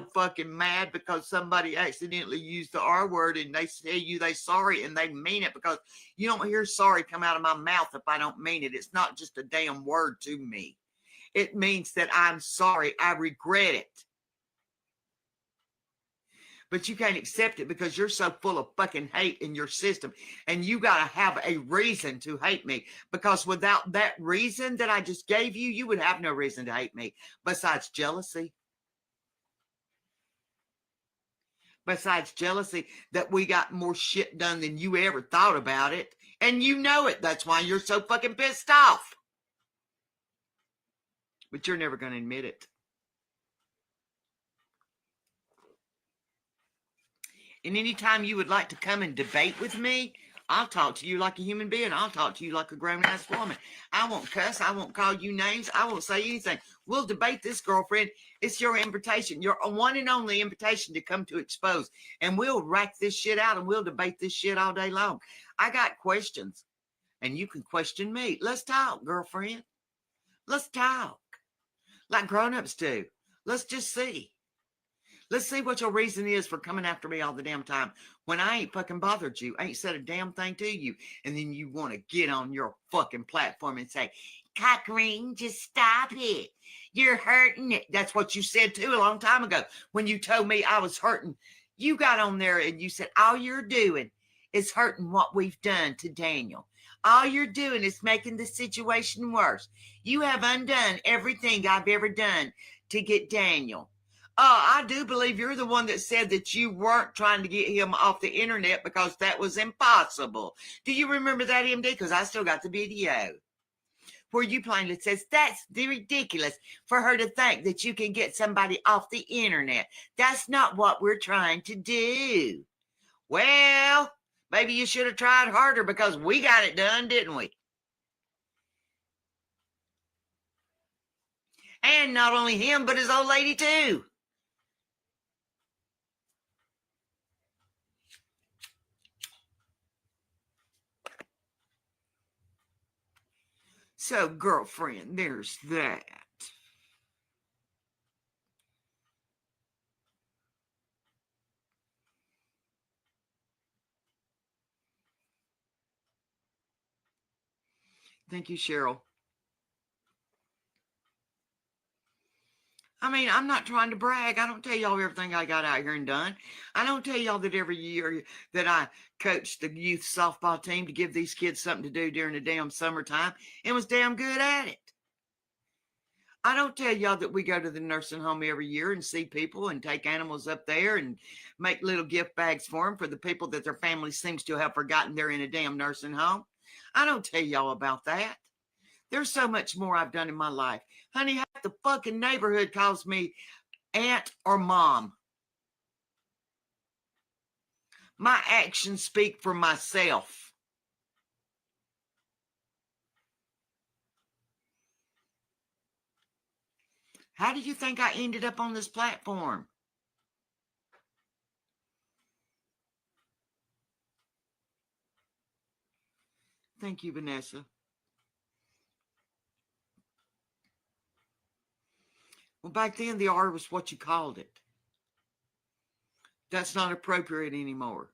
fucking mad because somebody accidentally used the R word and they tell you they sorry and they mean it, because you don't hear sorry come out of my mouth if I don't mean it. It's not just a damn word to me. It means that I'm sorry. I regret it. But you can't accept it because you're so full of fucking hate in your system. And you got to have a reason to hate me, because without that reason that I just gave you, you would have no reason to hate me besides jealousy. Besides jealousy that we got more shit done than you ever thought about it. And you know it. That's why you're so fucking pissed off. But you're never going to admit it. And anytime you would like to come and debate with me, I'll talk to you like a human being. I'll talk to you like a grown-ass woman. I won't cuss. I won't call you names. I won't say anything. We'll debate this, girlfriend. It's your invitation, your one and only invitation to come to expose. And we'll rack this shit out and we'll debate this shit all day long. I got questions and you can question me. Let's talk, girlfriend. Let's talk like grown-ups do. Let's just see. Let's see what your reason is for coming after me all the damn time when I ain't fucking bothered you, ain't said a damn thing to you. And then you want to get on your fucking platform and say, Cockring, just stop it. You're hurting it. That's what you said too a long time ago when you told me I was hurting. You got on there and you said, all you're doing is hurting what we've done to Daniel. All you're doing is making the situation worse. You have undone everything I've ever done to get Daniel. I do believe you're the one that said that you weren't trying to get him off the internet because that was impossible. Do you remember that, MD? Because I still got the video where you plainly says that's ridiculous for her to think that you can get somebody off the internet. That's not what we're trying to do. Well, maybe you should have tried harder because we got it done, didn't we? And not only him, but his old lady too. So, girlfriend, there's that. Thank you, Cheryl. I mean, I'm not trying to brag. I don't tell y'all everything I got out here and done. I don't tell y'all that every year that I coached the youth softball team to give these kids something to do during the damn summertime and was damn good at it. I don't tell y'all that we go to the nursing home every year and see people and take animals up there and make little gift bags for them for the people that their family seems to have forgotten they're in a damn nursing home. I don't tell y'all about that. There's so much more I've done in my life. Honey, half the fucking neighborhood calls me aunt or mom. My actions speak for myself. How do you think I ended up on this platform? Thank you, Vanessa. Well, back then, the R was what you called it. That's not appropriate anymore.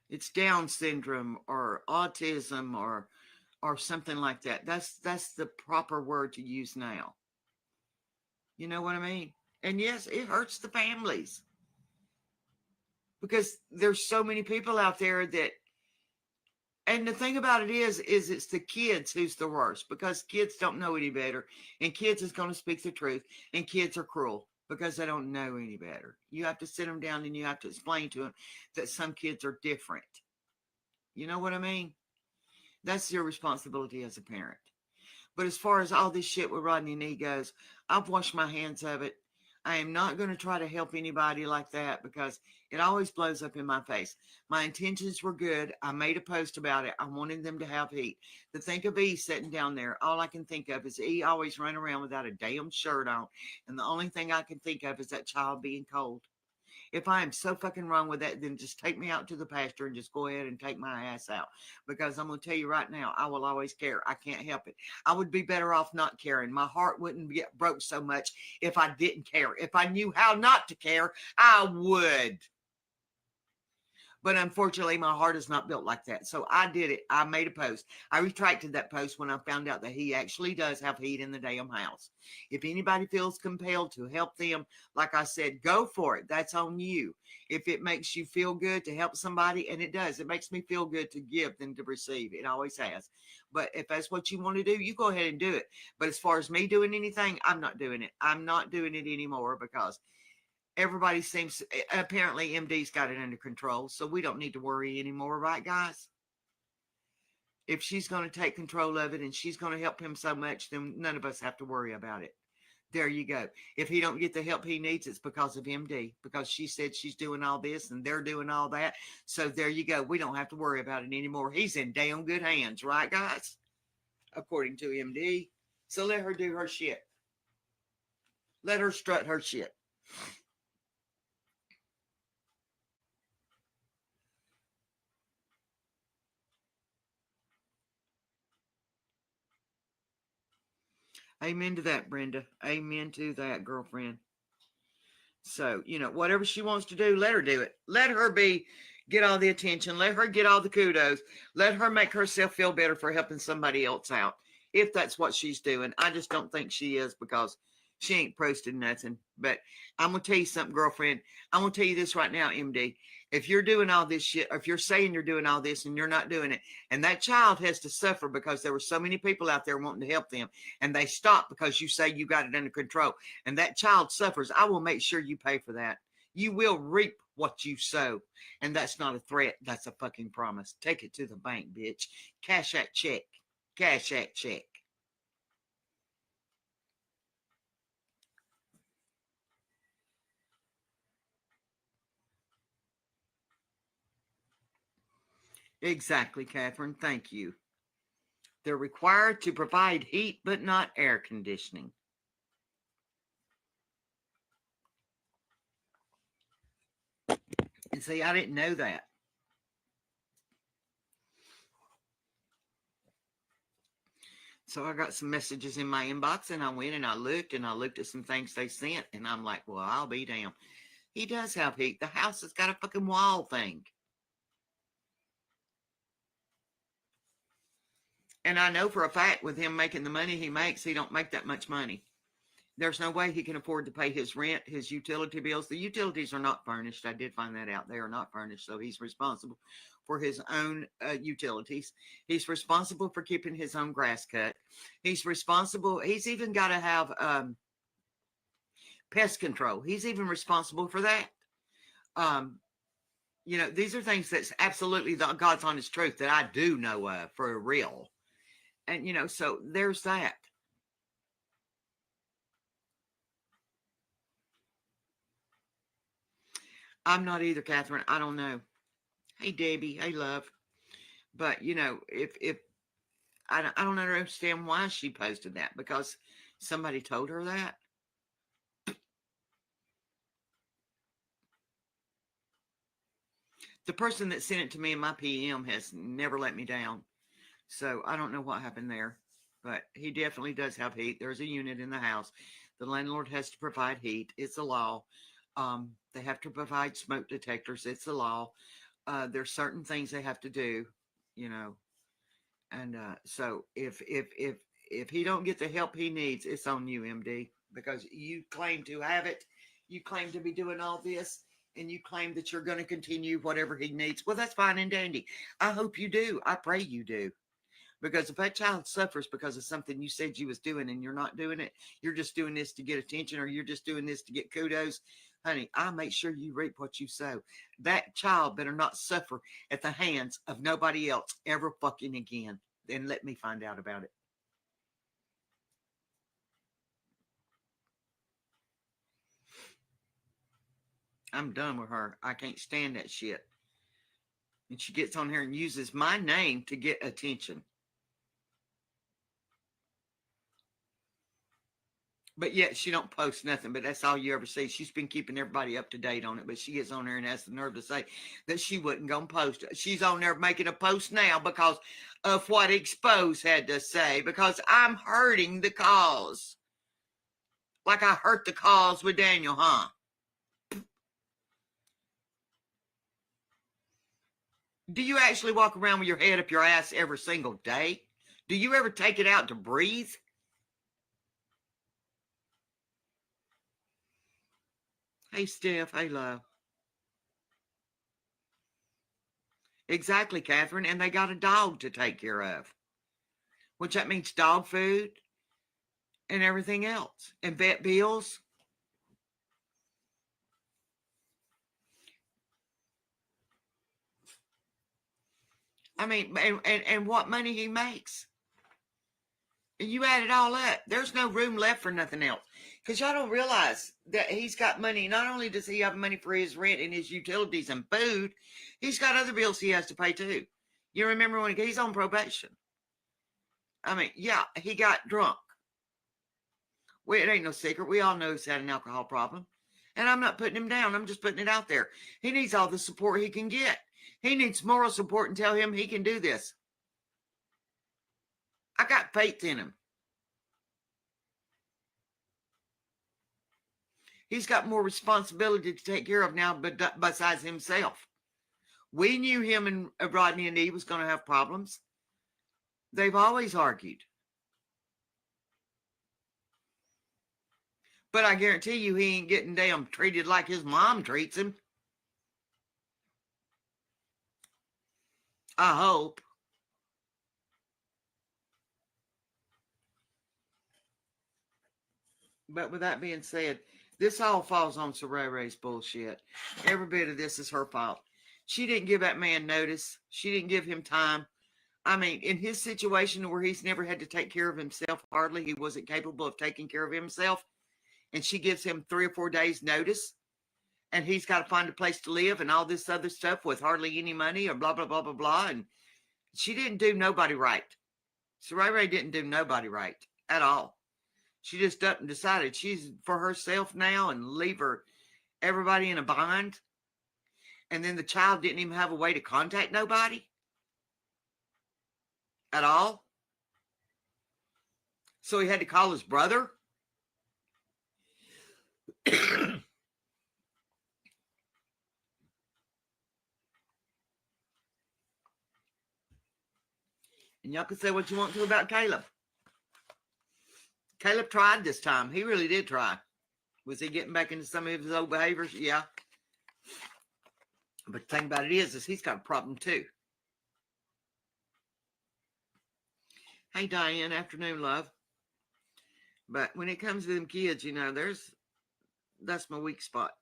It's Down syndrome or autism or something like that. That's the proper word to use now. You know what I mean? And yes, it hurts the families because there's so many people out there that, and the thing about it is it's the kids who's the worst, because kids don't know any better, and kids is going to speak the truth, and kids are cruel because they don't know any better. You have to sit them down and you have to explain to them that some kids are different. You know what I mean? That's your responsibility as a parent. But as far as all this shit with Rodney Nee goes, I've washed my hands of it. I am not going to try to help anybody like that because it always blows up in my face. My intentions were good. I made a post about it. I wanted them to have heat. To think of E sitting down there, all I can think of is E always running around without a damn shirt on. And the only thing I can think of is that child being cold. If I am so fucking wrong with that, then just take me out to the pasture and just go ahead and take my ass out. Because I'm going to tell you right now, I will always care. I can't help it. I would be better off not caring. My heart wouldn't get broke so much if I didn't care. If I knew how not to care, I would. But unfortunately, my heart is not built like that. So I did it. I made a post. I retracted that post when I found out that he actually does have heat in the damn house. If anybody feels compelled to help them, like I said, go for it. That's on you. If it makes you feel good to help somebody, and it does, it makes me feel good to give than to receive. It always has. But if that's what you want to do, you go ahead and do it. But as far as me doing anything, I'm not doing it. I'm not doing it anymore because everybody seems, apparently MD's got it under control, so we don't need to worry anymore, right, guys? If she's going to take control of it and she's going to help him so much, then none of us have to worry about it. There you go. If he don't get the help he needs, it's because of MD, because she said she's doing all this and they're doing all that. So there you go. We don't have to worry about it anymore. He's in damn good hands, right, guys? According to MD. So let her do her shit. Let her strut her shit. Amen to that, Brenda. Amen to that, girlfriend. So, whatever she wants to do, let her do it. Let her get all the attention. Let her get all the kudos. Let her make herself feel better for helping somebody else out. If that's what she's doing. I just don't think she is because she ain't posted nothing. But I'm going to tell you something, girlfriend. I'm going to tell you this right now, MD. If you're doing all this shit, or if you're saying you're doing all this and you're not doing it, and that child has to suffer because there were so many people out there wanting to help them, and they stopped because you say you got it under control, and that child suffers, I will make sure you pay for that. You will reap what you sow. And that's not a threat. That's a fucking promise. Take it to the bank, bitch. Cash that check. Cash that check. Exactly, Catherine. Thank you. They're required to provide heat, but not air conditioning. And see, I didn't know that. So I got some messages in my inbox and I went and I looked at some things they sent. And I'm like, well, I'll be damned. He does have heat. The house has got a fucking wall thing. And I know for a fact with him making the money he makes, he don't make that much money. There's no way he can afford to pay his rent, his utility bills. The utilities are not furnished. I did find that out. They are not furnished. So he's responsible for his own utilities. He's responsible for keeping his own grass cut. He's responsible. He's even got to have pest control. He's even responsible for that. Um, these are things that's absolutely the God's honest truth that I do know of for real. And, so there's that. I'm not either, Catherine. I don't know. Hey, Debbie. Hey, love. But, if I don't understand why she posted that, because somebody told her that. The person that sent it to me in my PM has never let me down. So I don't know what happened there. But he definitely does have heat. There's a unit in the house. The landlord has to provide heat. It's a law. They have to provide smoke detectors. It's a law. There's certain things they have to do, you know. And so if he don't get the help he needs, it's on you, MD, because you claim to have it. You claim to be doing all this, and you claim that you're going to continue whatever he needs. Well, that's fine and dandy. I hope you do. I pray you do. Because if that child suffers because of something you said you was doing and you're not doing it, you're just doing this to get attention, or you're just doing this to get kudos, honey, I make sure you reap what you sow. That child better not suffer at the hands of nobody else ever fucking again. Then let me find out about it. I'm done with her. I can't stand that shit. And she gets on here and uses my name to get attention. But yet she don't post nothing, but that's all you ever see. She's been keeping everybody up to date on it, but she gets on there and has the nerve to say that she wasn't going to post it. She's on there making a post now because of what Expose had to say, because I'm hurting the cause. Like I hurt the cause with Daniel, huh? Do you actually walk around with your head up your ass every single day? Do you ever take it out to breathe? Hey, Steph. Hey, love. Exactly, Catherine. And they got a dog to take care of, which that means dog food and everything else, and vet bills. I mean, and what money he makes. And you add it all up, there's no room left for nothing else. Because y'all don't realize that he's got money. Not only does he have money for his rent and his utilities and food, he's got other bills he has to pay too. You remember when he's on probation? I mean, yeah, he got drunk. Well, it ain't no secret. We all know he's had an alcohol problem. And I'm not putting him down. I'm just putting it out there. He needs all the support he can get. He needs moral support and tell him he can do this. I got faith in him. He's got more responsibility to take care of now, but besides himself. We knew him and Rodney and Eve was going to have problems. They've always argued. But I guarantee you he ain't getting damn treated like his mom treats him. I hope. But with that being said, this all falls on Saray's bullshit. Every bit of this is her fault. She didn't give that man notice. She didn't give him time. I mean, in his situation where he's never had to take care of himself, hardly, he wasn't capable of taking care of himself, and she gives him 3 or 4 days notice, and he's got to find a place to live and all this other stuff with hardly any money or blah, blah, blah, blah, blah. And she didn't do nobody right. Saray didn't do nobody right at all. She just up and decided she's for herself now and leave everybody in a bind. And then the child didn't even have a way to contact nobody at all. So he had to call his brother. And y'all can say what you want to about Caleb. Caleb tried this time. He really did try. Was he getting back into some of his old behaviors? Yeah. But the thing about it is he's got a problem too. Hey, Diane, afternoon, love. But when it comes to them kids, that's my weak spot.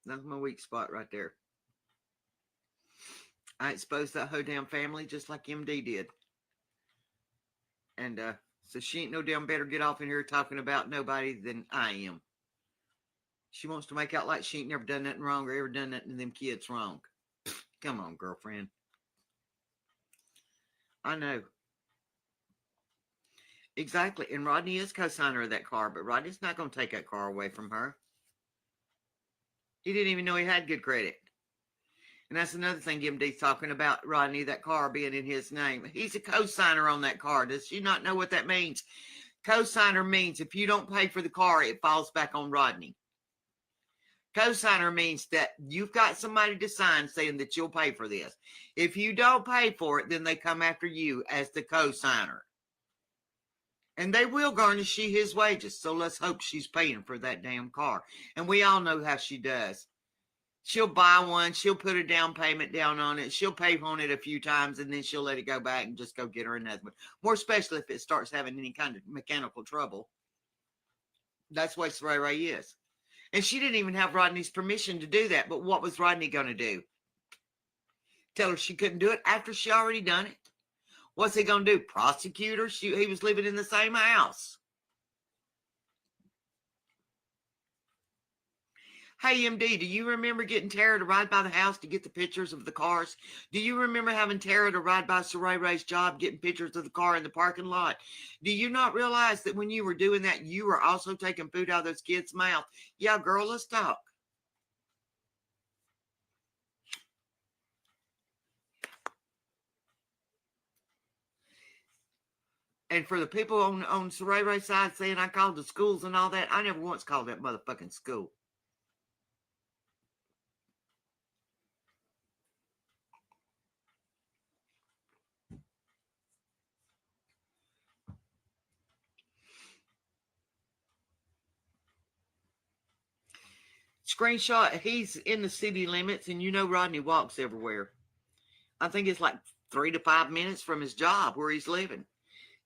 That's my weak spot right there. I exposed that whole damn family just like MD did. And so she ain't no damn better get off in here talking about nobody than I am. She wants to make out like she ain't never done nothing wrong or ever done nothing to them kids wrong. Come on, girlfriend. I know. Exactly. And Rodney is co-signer of that car, but Rodney's not going to take that car away from her. He didn't even know he had good credit. And that's another thing MD's talking about, Rodney, that car being in his name. He's a co-signer on that car. Does she not know what that means? Co-signer means if you don't pay for the car, it falls back on Rodney. Co-signer means that you've got somebody to sign saying that you'll pay for this. If you don't pay for it, then they come after you as the co-signer. And they will garnish his wages. So let's hope she's paying for that damn car. And we all know how she does. She'll buy one. She'll put a down payment down on it. She'll pay on it a few times, and then she'll let it go back and just go get her another one. More especially if it starts having any kind of mechanical trouble. That's what Saray is. And she didn't even have Rodney's permission to do that. But what was Rodney going to do? Tell her she couldn't do it after she already done it? What's he going to do? Prosecute her? He was living in the same house. Hey, MD, do you remember getting Tara to ride by the house to get the pictures of the cars? Do you remember having Tara to ride by Saray Ray's job, getting pictures of the car in the parking lot? Do you not realize that when you were doing that, you were also taking food out of those kids' mouth? Yeah, girl, let's talk. And for the people on Saray Ray's side saying I called the schools and all that, I never once called that motherfucking school. Screenshot, he's in the city limits, and you know Rodney walks everywhere. I think it's like 3 to 5 minutes from his job where he's living.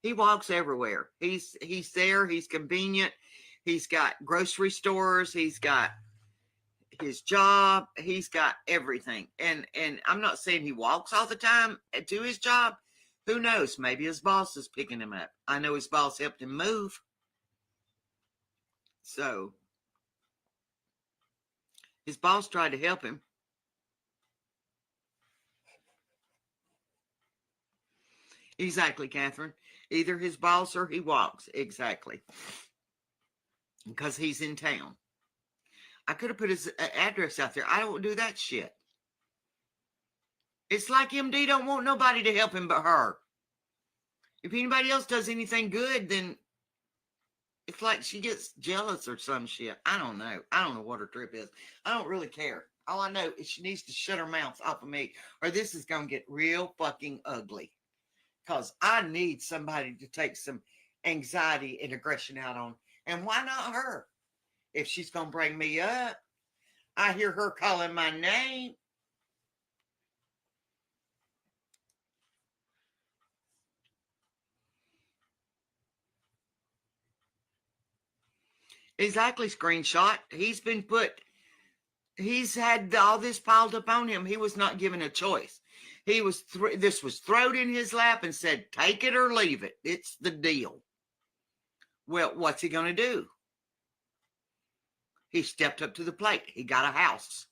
He walks everywhere. He's there. He's convenient. He's got grocery stores. He's got his job. He's got everything. And I'm not saying he walks all the time to his job. Who knows? Maybe his boss is picking him up. I know his boss helped him move. So his boss tried to help him. Exactly, Catherine. Either his boss or he walks. Exactly. Because he's in town. I could have put his address out there. I don't do that shit. It's like MD don't want nobody to help him but her. If anybody else does anything good, then it's like she gets jealous or some shit. I don't know. I don't know what her trip is. I don't really care. All I know is she needs to shut her mouth off of me, or this is going to get real fucking ugly. Because I need somebody to take some anxiety and aggression out on. And why not her? If she's going to bring me up, I hear her calling my name. Exactly, screenshot. He's had all this piled up on him. He was not given a choice. This was thrown in his lap and said, take it or leave it. It's the deal. Well, what's he going to do? He stepped up to the plate. He got a house.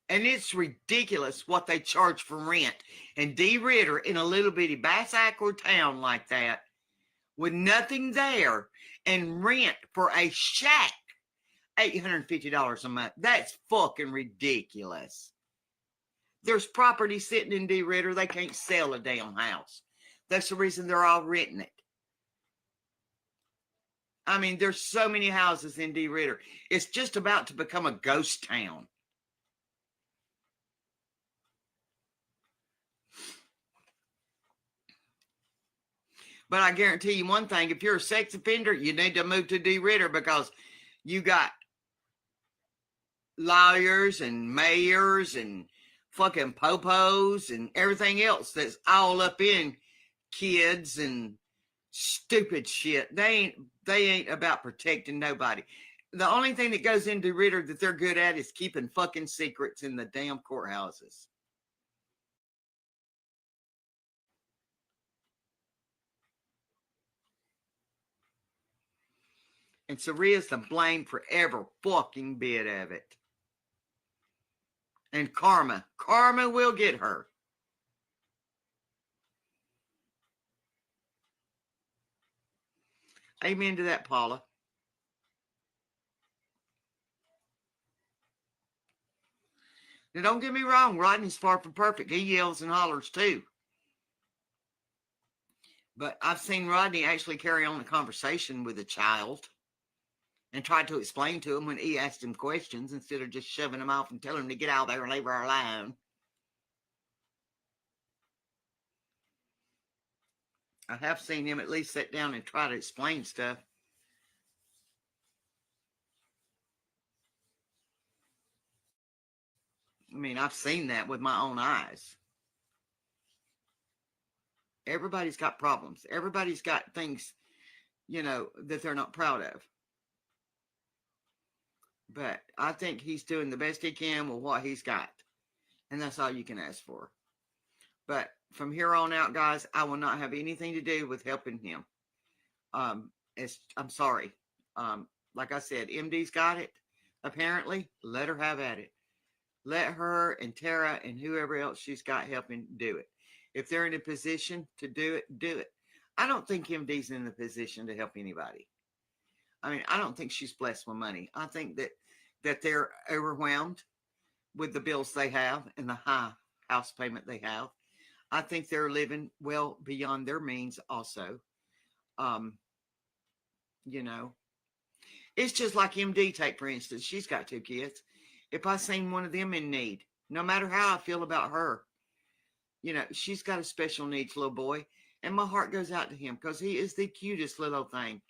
And it's ridiculous what they charge for rent. And D. Ritter in a little bitty Bass Accord town like that, with nothing there, and rent for a shack, $850 a month. That's fucking ridiculous. There's property sitting in D. Ritter. They can't sell a damn house. That's the reason they're all renting it. I mean, there's so many houses in D. Ritter. It's just about to become a ghost town. But I guarantee you one thing, if you're a sex offender, you need to move to D. Ritter, because you got lawyers and mayors and fucking popos and everything else that's all up in kids and stupid shit. They ain't about protecting nobody. The only thing that goes into Ritter that they're good at is keeping fucking secrets in the damn courthouses. And Saria's to blame for every fucking bit of it. And karma will get her. Amen to that, Paula. Now, don't get me wrong, Rodney's far from perfect. He yells and hollers too. But I've seen Rodney actually carry on a conversation with a child and tried to explain to him when he asked him questions instead of just shoving him off and telling him to get out there and leave her alone. I have seen him at least sit down and try to explain stuff. I mean, I've seen that with my own eyes. Everybody's got problems. Everybody's got things, that they're not proud of. But I think he's doing the best he can with what he's got. And that's all you can ask for. But from here on out, guys, I will not have anything to do with helping him. I'm sorry. Like I said, MD's got it. Apparently, let her have at it. Let her and Tara and whoever else she's got helping do it. If they're in a position to do it, do it. I don't think MD's in the position to help anybody. I mean, I don't think she's blessed with money. I think that they're overwhelmed with the bills they have and the high house payment they have. I think they're living well beyond their means also. Um, you know, it's just like MD, take for instance, she's got 2 kids. If I seen one of them in need, no matter how I feel about her, she's got a special needs little boy, and my heart goes out to him because he is the cutest little thing.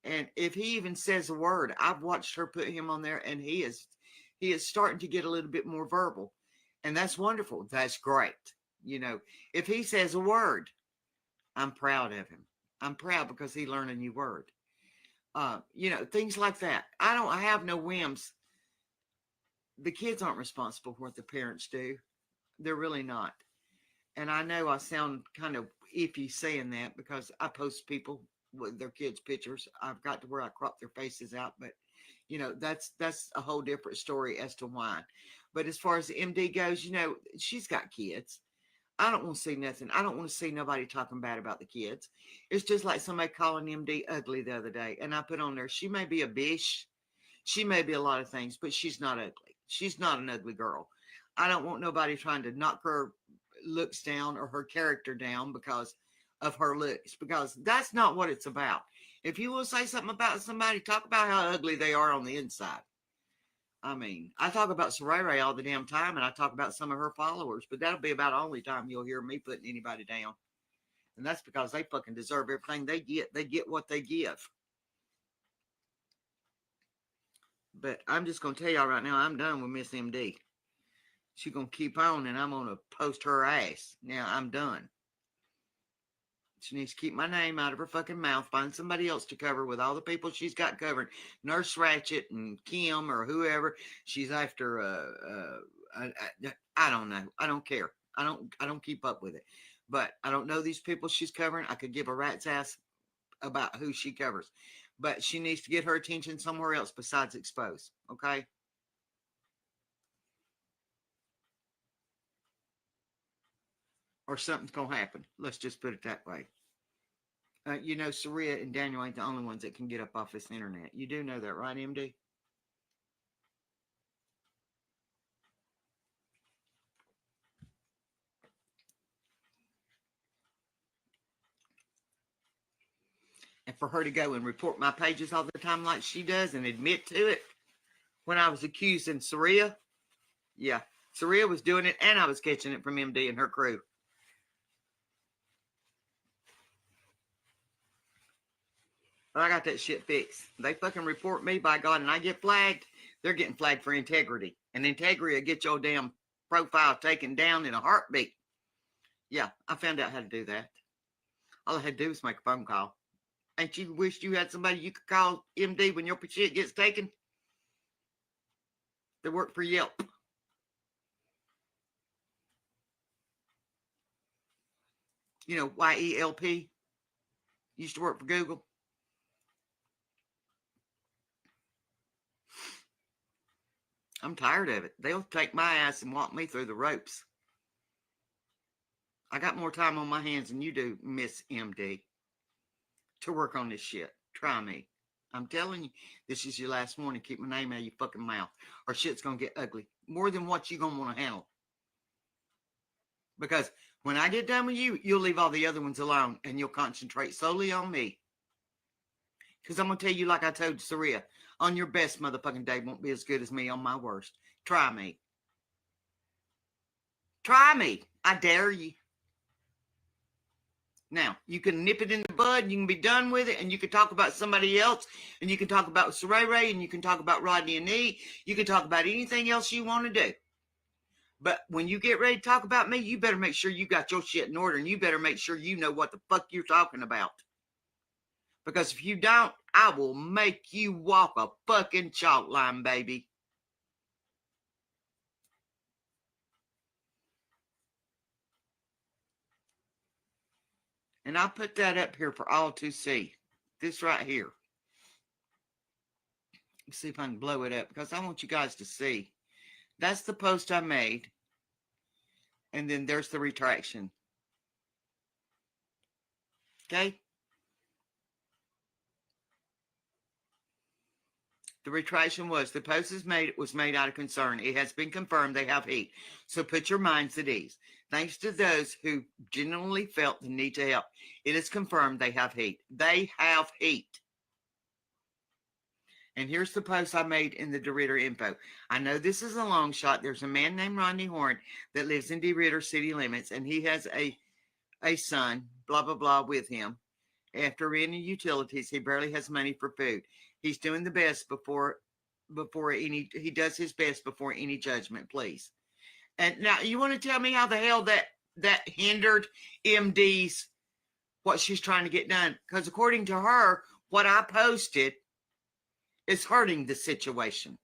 And if he even says a word, I've watched her put him on there, and he is starting to get a little bit more verbal, and that's wonderful. That's great. If he says a word, I'm proud of him. I'm proud because he learned a new word. Things like that. I have no whims. The kids aren't responsible for what the parents do. They're really not. And I know I sound kind of iffy saying that because I post people with their kids' pictures. I've got to where I crop their faces out, but that's a whole different story as to why. But as far as the MD goes, she's got kids. I don't want to see nothing. I don't want to see nobody talking bad about the kids. It's just like somebody calling MD ugly the other day. And I put on there, she may be a bish. She may be a lot of things, but she's not ugly. She's not an ugly girl. I don't want nobody trying to knock her looks down or her character down because of her looks, because that's not what it's about. If you will say something about somebody, talk about how ugly they are on the inside. I mean, I talk about Sarere all the damn time, and I talk about some of her followers, but that'll be about the only time you'll hear me putting anybody down. And that's because they fucking deserve everything they get. They get what they give. But I'm just going to tell y'all right now, I'm done with Miss MD. She's going to keep on, and I'm going to post her ass. Now, I'm done. She needs to keep my name out of her fucking mouth. Find somebody else to cover with all the people she's got covered. Nurse Ratchet and Kim or whoever. She's after. I don't know. I don't care. I don't keep up with it. But I don't know these people she's covering. I could give a rat's ass about who she covers. But she needs to get her attention somewhere else besides Expose. Okay. Or something's gonna happen. Let's just put it that way. Saria and Daniel ain't the only ones that can get up off this internet. You do know that, right, MD? And for her to go and report my pages all the time like she does and admit to it when I was accusing Saria, yeah, Saria was doing it and I was catching it from MD and her crew. But I got that shit fixed. They fucking report me, by God, and I get flagged. They're getting flagged for integrity. And integrity will get your damn profile taken down in a heartbeat. Yeah, I found out how to do that. All I had to do was make a phone call. Ain't you wished you had somebody you could call MD when your shit gets taken? They work for Yelp. YELP. Used to work for Google. I'm tired of it. They'll take my ass and walk me through the ropes. I got more time on my hands than you do, Miss MD, to work on this shit. Try me. I'm telling you, this is your last warning. Keep my name out of your fucking mouth, or shit's gonna get ugly. More than what you gonna want to handle. Because when I get done with you, you'll leave all the other ones alone, and you'll concentrate solely on me. Because I'm gonna tell you, like I told Saria, on your best motherfucking day won't be as good as me on my worst. Try me. Try me. I dare you. Now, you can nip it in the bud, and you can be done with it, and you can talk about somebody else, and you can talk about Sarere, and you can talk about Rodney and Nee. You can talk about anything else you want to do. But when you get ready to talk about me, you better make sure you got your shit in order, and you better make sure you know what the fuck you're talking about. Because if you don't, I will make you walk a fucking chalk line, baby. And I'll put that up here for all to see. This right here. Let's see if I can blow it up because I want you guys to see. That's the post I made. And then there's the retraction. Okay? The retraction was the post was made out of concern. It has been confirmed they have heat. So put your minds at ease. Thanks to those who genuinely felt the need to help. It is confirmed they have heat. They have heat. And here's the post I made in the DeRidder info. I know this is a long shot. There's a man named Rodney Horn that lives in DeRidder city limits, and he has a son, blah, blah, blah, with him. After renting utilities, he barely has money for food. He's doing the best he does his best before any judgment, please. And now you want to tell me how the hell that hindered MD's what she's trying to get done? Because according to her, what I posted is hurting the situation.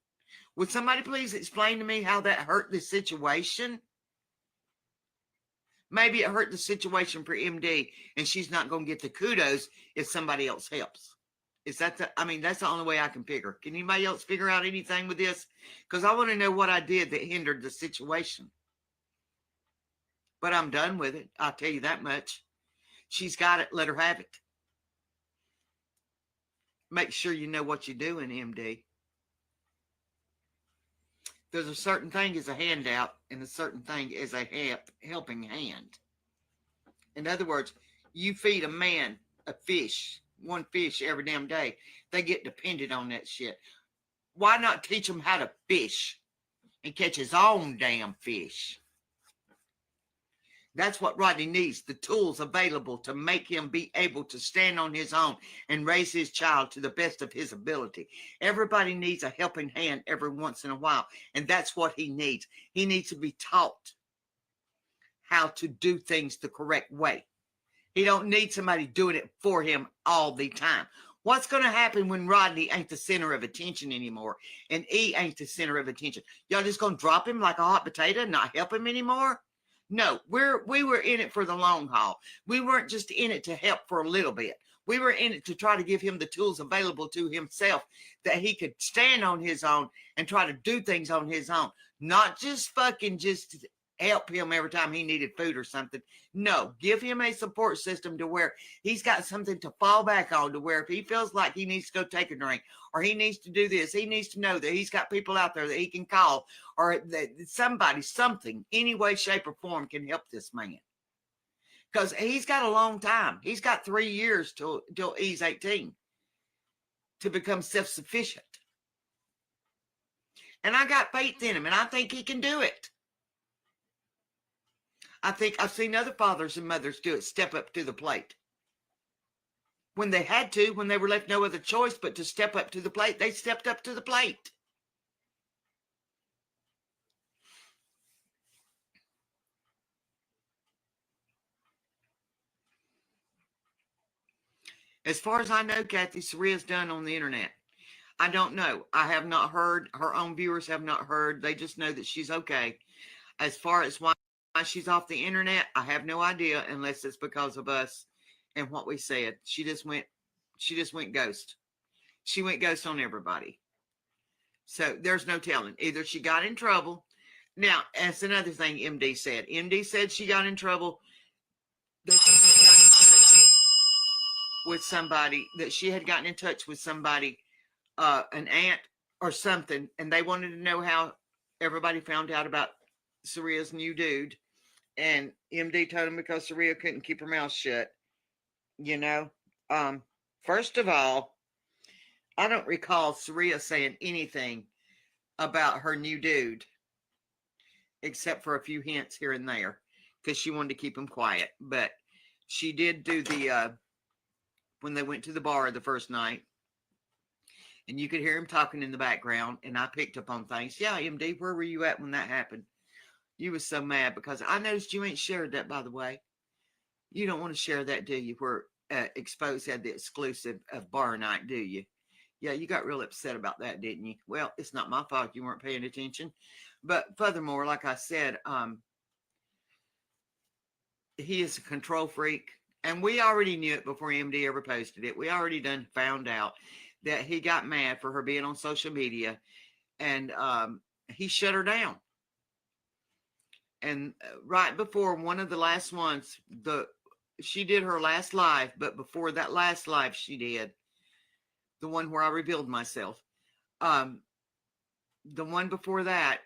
Would somebody please explain to me how that hurt the situation? Maybe it hurt the situation for MD and she's not going to get the kudos if somebody else helps. Is that that's the only way I can figure. Can anybody else figure out anything with this? Because I want to know what I did that hindered the situation. But I'm done with it. I'll tell you that much. She's got it. Let her have it. Make sure you know what you're doing, MD. There's a certain thing as a handout and a certain thing as a helping hand. In other words, you feed a man a fish, one fish every damn day. They get dependent on that shit. Why not teach him how to fish and catch his own damn fish? That's what Rodney needs, the tools available to make him be able to stand on his own and raise his child to the best of his ability. Everybody needs a helping hand every once in a while, and that's what he needs. He needs to be taught how to do things the correct way. He don't need somebody doing it for him all the time. What's going to happen when Rodney ain't the center of attention anymore and E ain't the center of attention? Y'all just going to drop him like a hot potato and not help him anymore? No, we were in it for the long haul. We weren't just in it to help for a little bit. We were in it to try to give him the tools available to himself that he could stand on his own and try to do things on his own. Not just fucking just help him every time he needed food or something. No, give him a support system to where he's got something to fall back on, to where if he feels like he needs to go take a drink or he needs to do this, he needs to know that he's got people out there that he can call or that something, any way, shape, or form can help this man. Because he's got a long time. He's got 3 years till he's 18 to become self-sufficient. And I got faith in him, and I think he can do it. I think I've seen other fathers and mothers do it, step up to the plate. When they had to, when they were left no other choice but to step up to the plate, they stepped up to the plate. As far as I know, Kathy, Saria's done on the internet. I don't know. I have not heard. Her own viewers have not heard. They just know that she's okay. As far as why she's off the internet, I have no idea unless it's because of us and what we said. She just went ghost. She went ghost on everybody. So there's no telling. Either she got in trouble. Now, that's another thing MD said. MD said she got in trouble with somebody, that she had gotten in touch with somebody, an aunt or something, and they wanted to know how everybody found out about Saria's new dude. And MD told him because Saria couldn't keep her mouth shut. First of all, I don't recall Saria saying anything about her new dude, except for a few hints here and there, because she wanted to keep him quiet. But she did do the, when they went to the bar the first night, and you could hear him talking in the background, and I picked up on things. Yeah, MD, where were you at when that happened? You was so mad because I noticed you ain't shared that, by the way. You don't want to share that, do you? Where Exposed had the exclusive of bar night, do you? Yeah, you got real upset about that, didn't you? Well, it's not my fault you weren't paying attention. But furthermore, like I said, he is a control freak. And we already knew it before MD ever posted it. We already done found out that he got mad for her being on social media, and he shut her down. And right before one of the last ones, she did her last live, but before that last live she did, the one where I revealed myself, um, the one before that,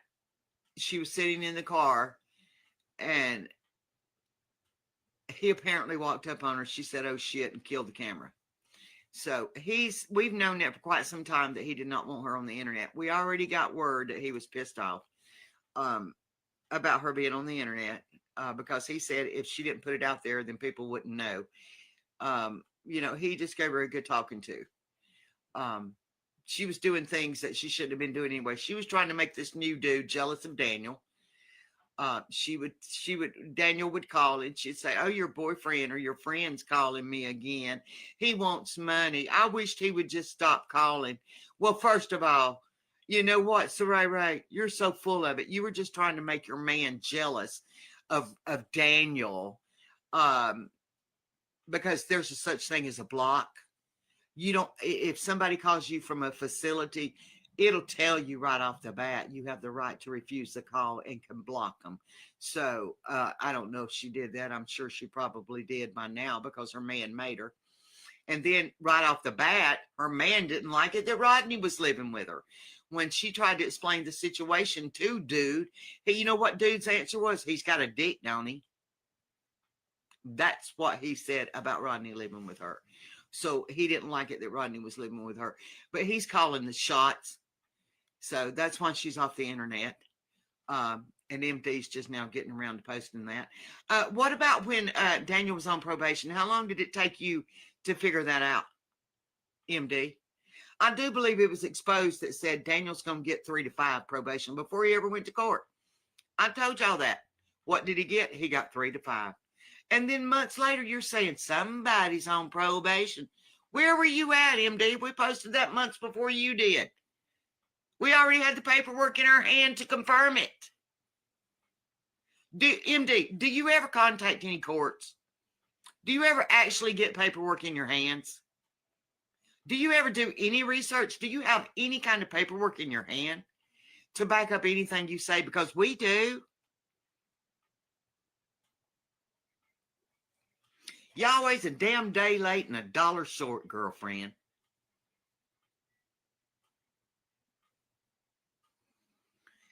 she was sitting in the car, and he apparently walked up on her. She said, "Oh shit," and killed the camera. So we've known that for quite some time that he did not want her on the internet. We already got word that he was pissed off um, about her being on the internet because he said if she didn't put it out there, then people wouldn't know. He just gave her a good talking to. Um, she was doing things that she shouldn't have been doing anyway. She was trying to make this new dude jealous of Daniel. Daniel would call and she'd say, "Oh, your boyfriend or your friend's calling me again. He wants money. I wished he would just stop calling." Well, first of all, you know what, Saray Ray, you're so full of it. You were just trying to make your man jealous of Daniel, um, because there's a such thing as a block. You don't, if somebody calls you from a facility, it'll tell you right off the bat you have the right to refuse the call and can block them. So I don't know if she did that. I'm sure she probably did by now because her man made her. And then right off the bat, her man didn't like it that Rodney was living with her. When she tried to explain the situation to dude, you know what dude's answer was? He's got a dick, don't he? That's what he said about Rodney living with her. So he didn't like it that Rodney was living with her. But he's calling the shots. So that's why she's off the internet. And MD's just now getting around to posting that. What about when Daniel was on probation? How long did it take you to figure that out, MD? I do believe it was exposed that said Daniel's going to get 3 to 5 probation before he ever went to court. I told y'all that. What did he get? He got 3 to 5. And then months later, you're saying somebody's on probation. Where were you at, MD? We posted that months before you did. We already had the paperwork in our hand to confirm it. MD, do you ever contact any courts? Do you ever actually get paperwork in your hands? Do you ever do any research? Do you have any kind of paperwork in your hand to back up anything you say? Because we do. You're always a damn day late and $1 short, girlfriend.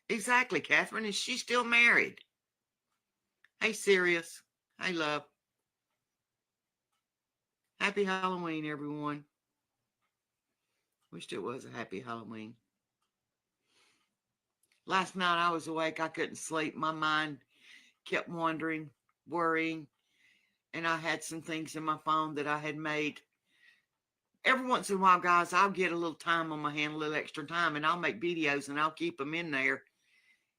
Exactly, Catherine. Is she still married? Hey, Sirius. Hey, love. Happy Halloween, everyone. Wished it was a happy Halloween. Last night I was awake. I couldn't sleep. My mind kept wandering, worrying. And I had some things in my phone that I had made. Every once in a while, guys, I'll get a little time on my hand, a little extra time, and I'll make videos and I'll keep them in there.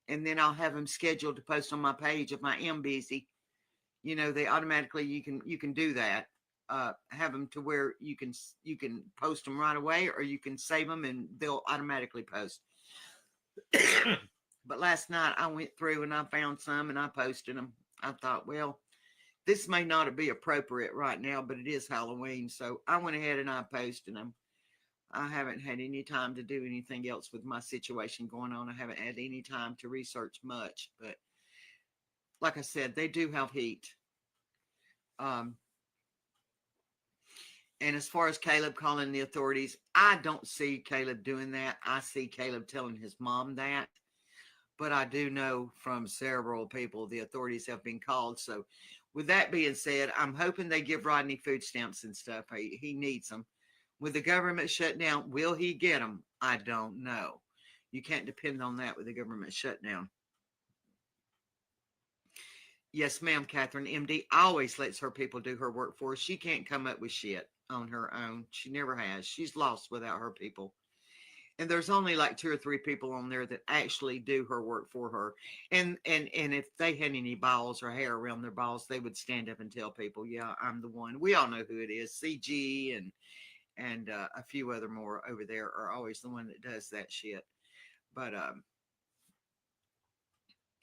And then I'll have them scheduled to post on my page if I am busy. They automatically, you can do that. Have them to where you can post them right away, or you can save them and they'll automatically post. But last night I went through and I found some and I posted them. I thought, well, this may not be appropriate right now, but it is Halloween. So I went ahead and I posted them. I haven't had any time to do anything else with my situation going on. I haven't had any time to research much, but like I said, they do have heat. And as far as Caleb calling the authorities, I don't see Caleb doing that. I see Caleb telling his mom that. But I do know from several people the authorities have been called. So with that being said, I'm hoping they give Rodney food stamps and stuff. He needs them. With the government shutdown, will he get them? I don't know. You can't depend on that with the government shutdown. Yes, ma'am, Catherine. MD always lets her people do her work for her. She can't come up with shit on her own. She never has. She's lost without her people. And there's only like 2 or 3 people on there that actually do her work for her. And if they had any balls or hair around their balls, they would stand up and tell people, yeah, I'm the one. We all know who it is. CG and a few other more over there are always the one that does that shit. But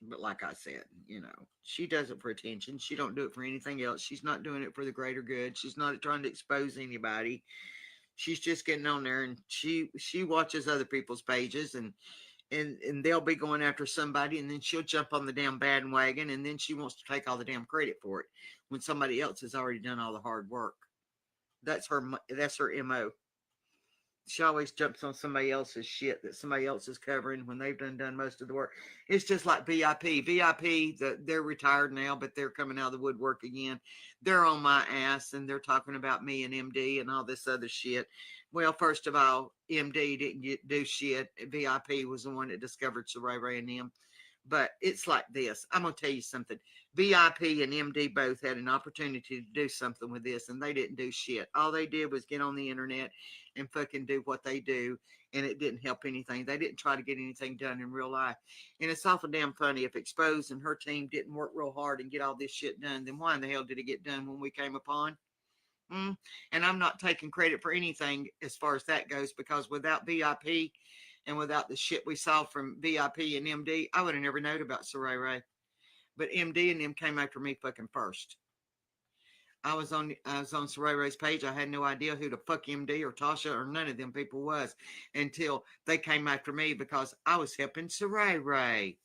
But like I said, she does it for attention. She don't do it for anything else. She's not doing it for the greater good. She's not trying to expose anybody. She's just getting on there, and she watches other people's pages, and they'll be going after somebody, and then she'll jump on the damn bandwagon, and then she wants to take all the damn credit for it when somebody else has already done all the hard work. That's her mo. She always jumps on somebody else's shit that somebody else is covering when they've done most of the work. It's just like VIP. They're retired now, but they're coming out of the woodwork again. They're on my ass, and they're talking about me and MD and all this other shit. Well, first of all, MD didn't do shit. VIP was the one that discovered Saray and them. But it's like this. I'm going to tell you something. VIP and MD both had an opportunity to do something with this, and they didn't do shit. All they did was get on the internet and fucking do what they do, and it didn't help anything. They didn't try to get anything done in real life. And it's awful damn funny. If Exposed and her team didn't work real hard and get all this shit done, then why in the hell did it get done when we came upon? And I'm not taking credit for anything as far as that goes, because without VIP and without the shit we saw from VIP and MD, I would have never known about Saray. But MD and them came after me fucking first. I was on Saray page. I had no idea who the fuck MD or Tasha or none of them people was until they came after me, because I was helping Saray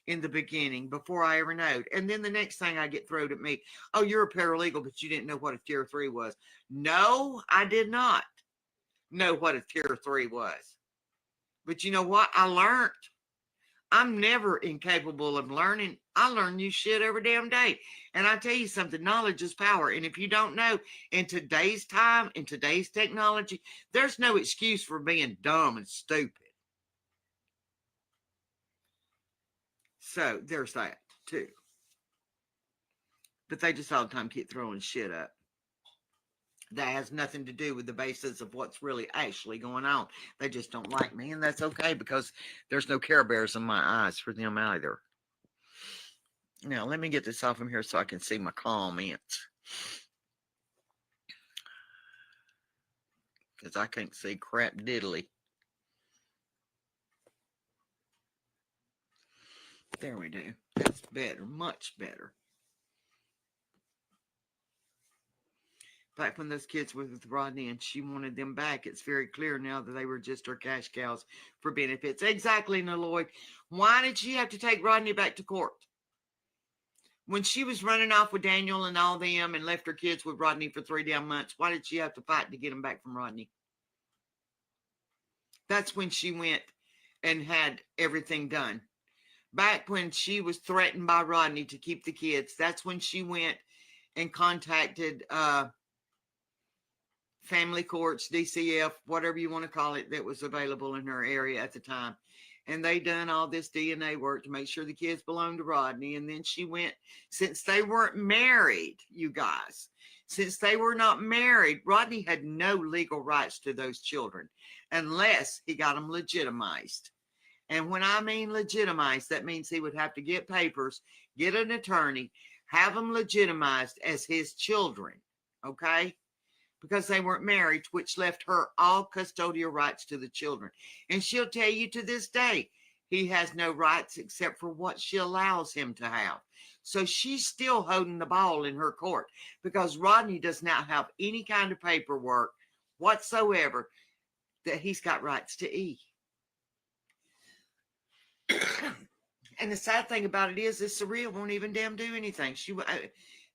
in the beginning before I ever knowed. And then the next thing I get thrown at me, oh, you're a paralegal, but you didn't know what a tier 3 was. No, I did not know what a tier 3 was. But you know what? I learned. I'm never incapable of learning. I learn new shit every damn day. And I tell you something, knowledge is power. And if you don't know, in today's time, in today's technology, there's no excuse for being dumb and stupid. So there's that too. But they just all the time keep throwing shit up that has nothing to do with the basis of what's really actually going on. They just don't like me, and that's okay, because there's no Care Bears in my eyes for them either. Now, let me get this off from here so I can see my comments, because I can't see crap diddly. There we do. That's better, much better. Back when those kids were with Rodney and she wanted them back, it's very clear now that they were just her cash cows for benefits. Exactly, Naloy. Why did she have to take Rodney back to court? When she was running off with Daniel and all them and left her kids with Rodney for 3 damn months, why did she have to fight to get them back from Rodney? That's when she went and had everything done. Back when she was threatened by Rodney to keep the kids, that's when she went and contacted family courts, DCF, whatever you want to call it, that was available in her area at the time. And they done all this DNA work to make sure the kids belonged to Rodney. And then she went, since they weren't married, you guys, since they were not married, Rodney had no legal rights to those children unless he got them legitimized. And when I mean legitimized, that means he would have to get papers, get an attorney, have them legitimized as his children. Okay? Because they weren't married, which left her all custodial rights to the children. And she'll tell you to this day, he has no rights except for what she allows him to have. So she's still holding the ball in her court, because Rodney does not have any kind of paperwork whatsoever that he's got rights to E. And the sad thing about it is Saria won't even damn do anything.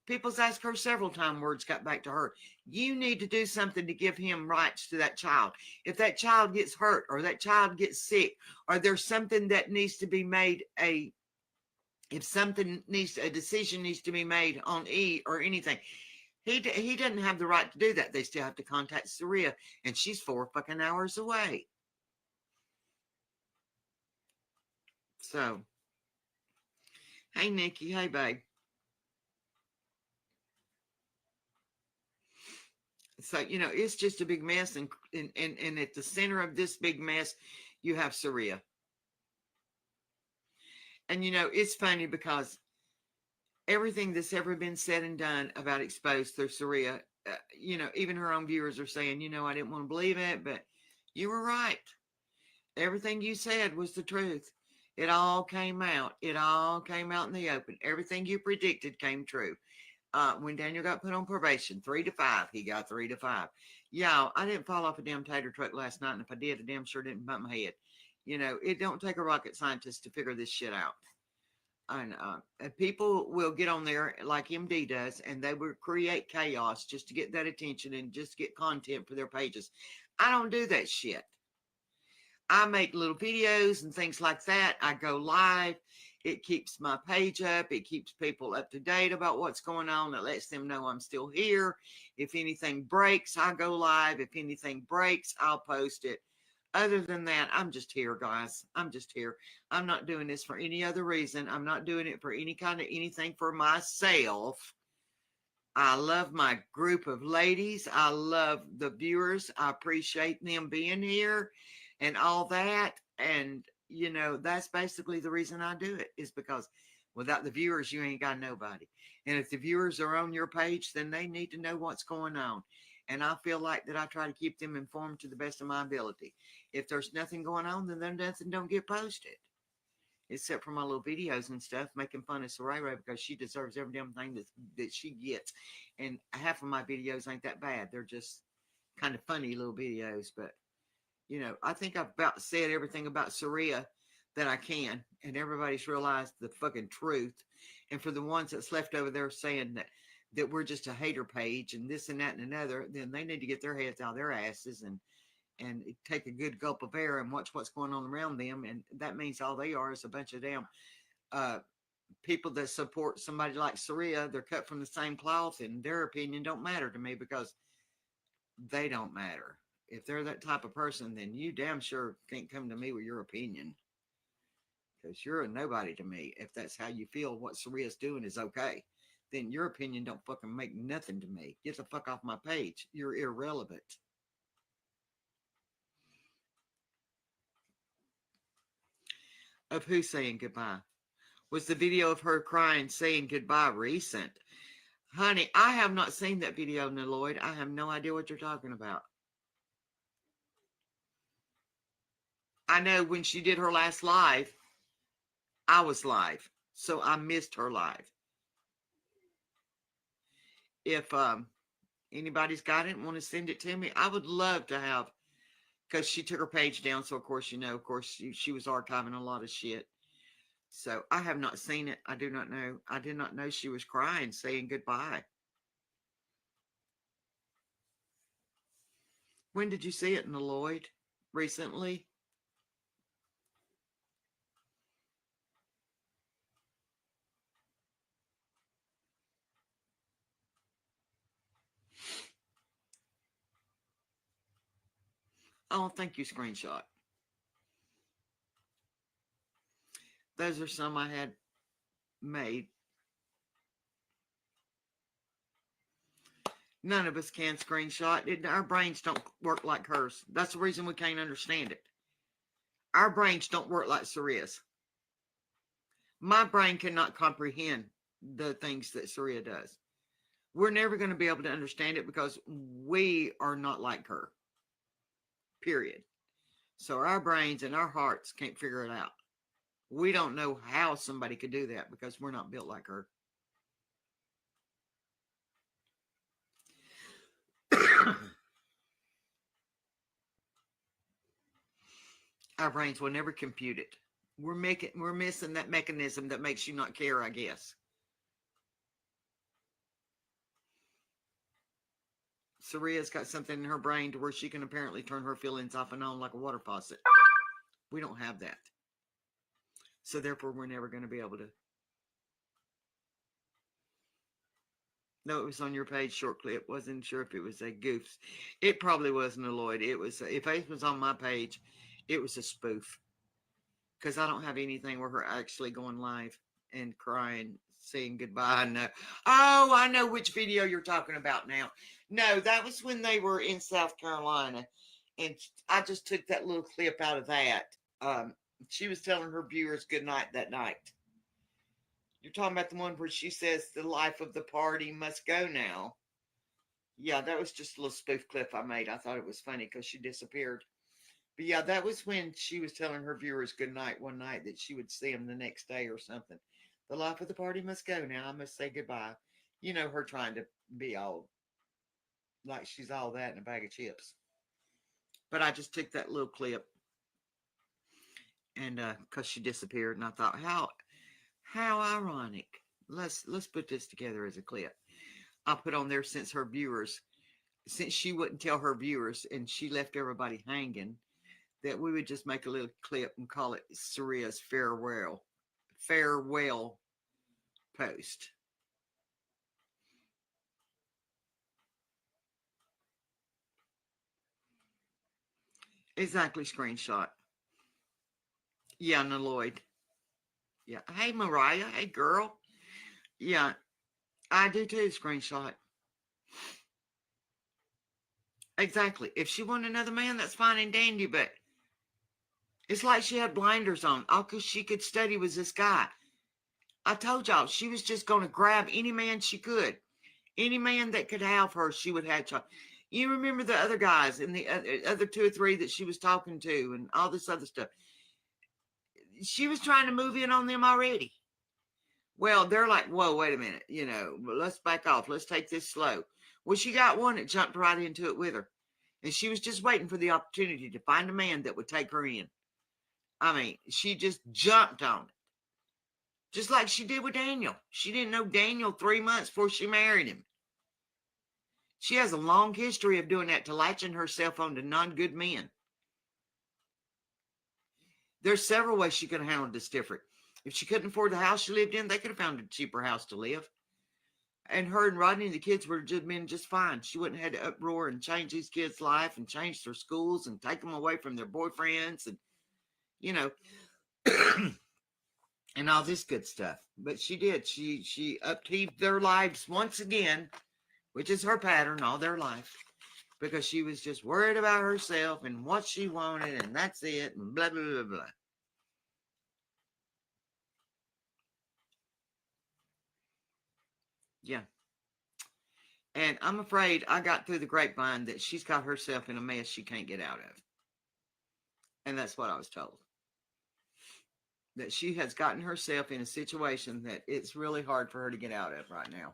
People's asked her several times, words got back to her. You need to do something to give him rights to that child. If that child gets hurt or that child gets sick, or there's something that needs to be made, a decision needs to be made on E or anything, he doesn't have the right to do that. They still have to contact Saria, and she's 4 fucking hours away. So, hey, Nikki. Hey, babe. So, it's just a big mess. And at the center of this big mess, you have Saria. And, it's funny because everything that's ever been said and done about Exposed through Saria, even her own viewers are saying, I didn't want to believe it, but you were right. Everything you said was the truth. It all came out. It all came out in the open. Everything you predicted came true. When Daniel got put on probation, 3 to 5, he got 3 to 5. Y'all, I didn't fall off a damn tater truck last night, and if I did, I damn sure didn't bump my head. You know, it don't take a rocket scientist to figure this shit out. And people will get on there like MD does, and they will create chaos just to get that attention and just get content for their pages. I don't do that shit. I make little videos and things like that. I go live. It keeps my page up. It keeps people up to date about what's going on. It lets them know I'm still here. If anything breaks, I go live. If anything breaks, I'll post it. Other than that, I'm just here, guys. I'm just here. I'm not doing this for any other reason. I'm not doing it for any kind of anything for myself. I love my group of ladies. I love the viewers. I appreciate them being here and all that. And, you know, that's basically the reason I do it, is because without the viewers, you ain't got nobody. And if the viewers are on your page, then they need to know what's going on. And I feel like that I try to keep them informed to the best of my ability. If there's nothing going on, then nothing don't get posted. Except for my little videos and stuff, making fun of Soraya because she deserves every damn thing that she gets. And half of my videos ain't that bad. They're just kind of funny little videos. But, you know, I think I've about said everything about Soraya that I can. And everybody's realized the fucking truth. And for the ones that's left over there saying that we're just a hater page and this and that and another, then they need to get their heads out of their asses and take a good gulp of air and watch what's going on around them. And that means all they are is a bunch of damn people that support somebody like Soraya. They're cut from the same cloth, and their opinion don't matter to me because they don't matter. If they're that type of person, then you damn sure can't come to me with your opinion, because you're a nobody to me. If that's how you feel what Soraya's doing is okay, then your opinion don't fucking make nothing to me. Get the fuck off my page. You're irrelevant. Of who saying goodbye? Was the video of her crying saying goodbye recent? Honey, I have not seen that video, Lloyd. I have no idea what you're talking about. I know when she did her last live, I was live, so I missed her live. If anybody's got it and want to send it to me, I would love to have, because she took her page down, so of course, she was archiving a lot of shit. So I have not seen it. I do not know. I did not know she was crying, saying goodbye. When did you see it, Lloyd? Recently? Oh, thank you, screenshot. Those are some I had made. None of us can screenshot. Our brains don't work like hers. That's the reason we can't understand it. Our brains don't work like Soraya's. My brain cannot comprehend the things that Soraya does. We're never going to be able to understand it because we are not like her. Period. So our brains and our hearts can't figure it out. We don't know how somebody could do that because we're not built like her. Our brains will never compute it. We're missing that mechanism that makes you not care, I guess. Soraya's got something in her brain to where she can apparently turn her feelings off and on like a water faucet. We don't have that. So therefore, we're never going to be able to. No, it was on your page, short clip. Wasn't sure if it was a goof. It probably wasn't a Lloyd. It was, if it was on my page, it was a spoof. Because I don't have anything where her actually going live and crying, saying goodbye. No. Oh, I know which video you're talking about now. No, that was when they were in South Carolina. And I just took that little clip out of that. She was telling her viewers good night that night. You're talking about the one where she says the life of the party must go now. Yeah, that was just a little spoof clip I made. I thought it was funny because she disappeared. But yeah, that was when she was telling her viewers good night one night that she would see them the next day or something. The life of the party must go now. I must say goodbye. You know, her trying to be all like she's all that in a bag of chips. But I just took that little clip and because she disappeared, and I thought, how ironic. Let's put this together as a clip. I put on there since she wouldn't tell her viewers and she left everybody hanging, that we would just make a little clip and call it Saria's farewell post. Exactly, screenshot. Yeah, Lloyd. Yeah. Hey, Mariah. Hey, girl. Yeah, I do too, screenshot. Exactly. If she wanted another man, that's fine and dandy, but it's like she had blinders on. All because she could study was this guy. I told y'all, she was just going to grab any man she could. Any man that could have her, she would have. You remember the other guys and the other two or three that she was talking to and all this other stuff. She was trying to move in on them already. Well, they're like, whoa, wait a minute. Let's back off. Let's take this slow. Well, she got one that jumped right into it with her. And she was just waiting for the opportunity to find a man that would take her in. I mean, she just jumped on it. Just like she did with Daniel. She didn't know Daniel 3 months before she married him. She has a long history of doing that, to latching herself onto non-good men. There's several ways she could have handled this different. If she couldn't afford the house she lived in, they could have found a cheaper house to live. And her and Rodney and the kids would have been just fine. She wouldn't have had to uproar and change these kids' life and change their schools and take them away from their boyfriends and, and all this good stuff. But she did. She upheaved their lives once again, which is her pattern all their life, because she was just worried about herself and what she wanted, and that's it, and blah, blah, blah, blah. Yeah. And I'm afraid I got through the grapevine that she's got herself in a mess she can't get out of. And that's what I was told. That she has gotten herself in a situation that it's really hard for her to get out of right now.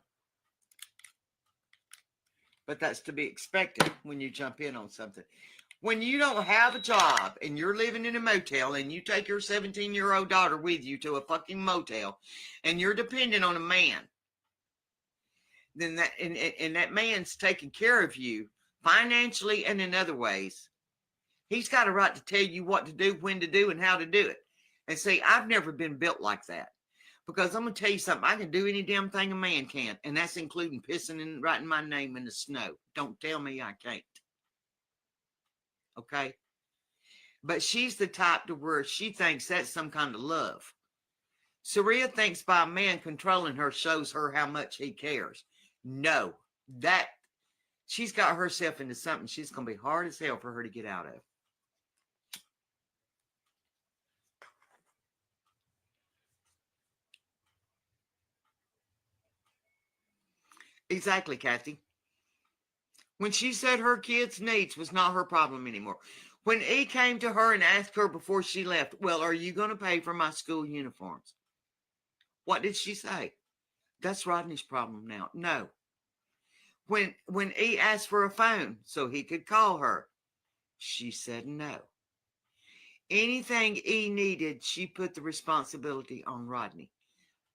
But that's to be expected when you jump in on something. When you don't have a job and you're living in a motel and you take your 17-year-old daughter with you to a fucking motel and you're dependent on a man, then that man's taking care of you financially and in other ways. He's got a right to tell you what to do, when to do, and how to do it. And see, I've never been built like that. Because I'm going to tell you something. I can do any damn thing a man can. And that's including pissing and writing my name in the snow. Don't tell me I can't. Okay? But she's the type to where she thinks that's some kind of love. Saria thinks by a man controlling her shows her how much he cares. No. She's got herself into something she's going to be hard as hell for her to get out of. Exactly, Kathy. When she said her kids' needs was not her problem anymore. When he came to her and asked her before she left, well, are you going to pay for my school uniforms? What did she say? That's Rodney's problem now. No. When he asked for a phone so he could call her, she said no. Anything he needed, she put the responsibility on Rodney.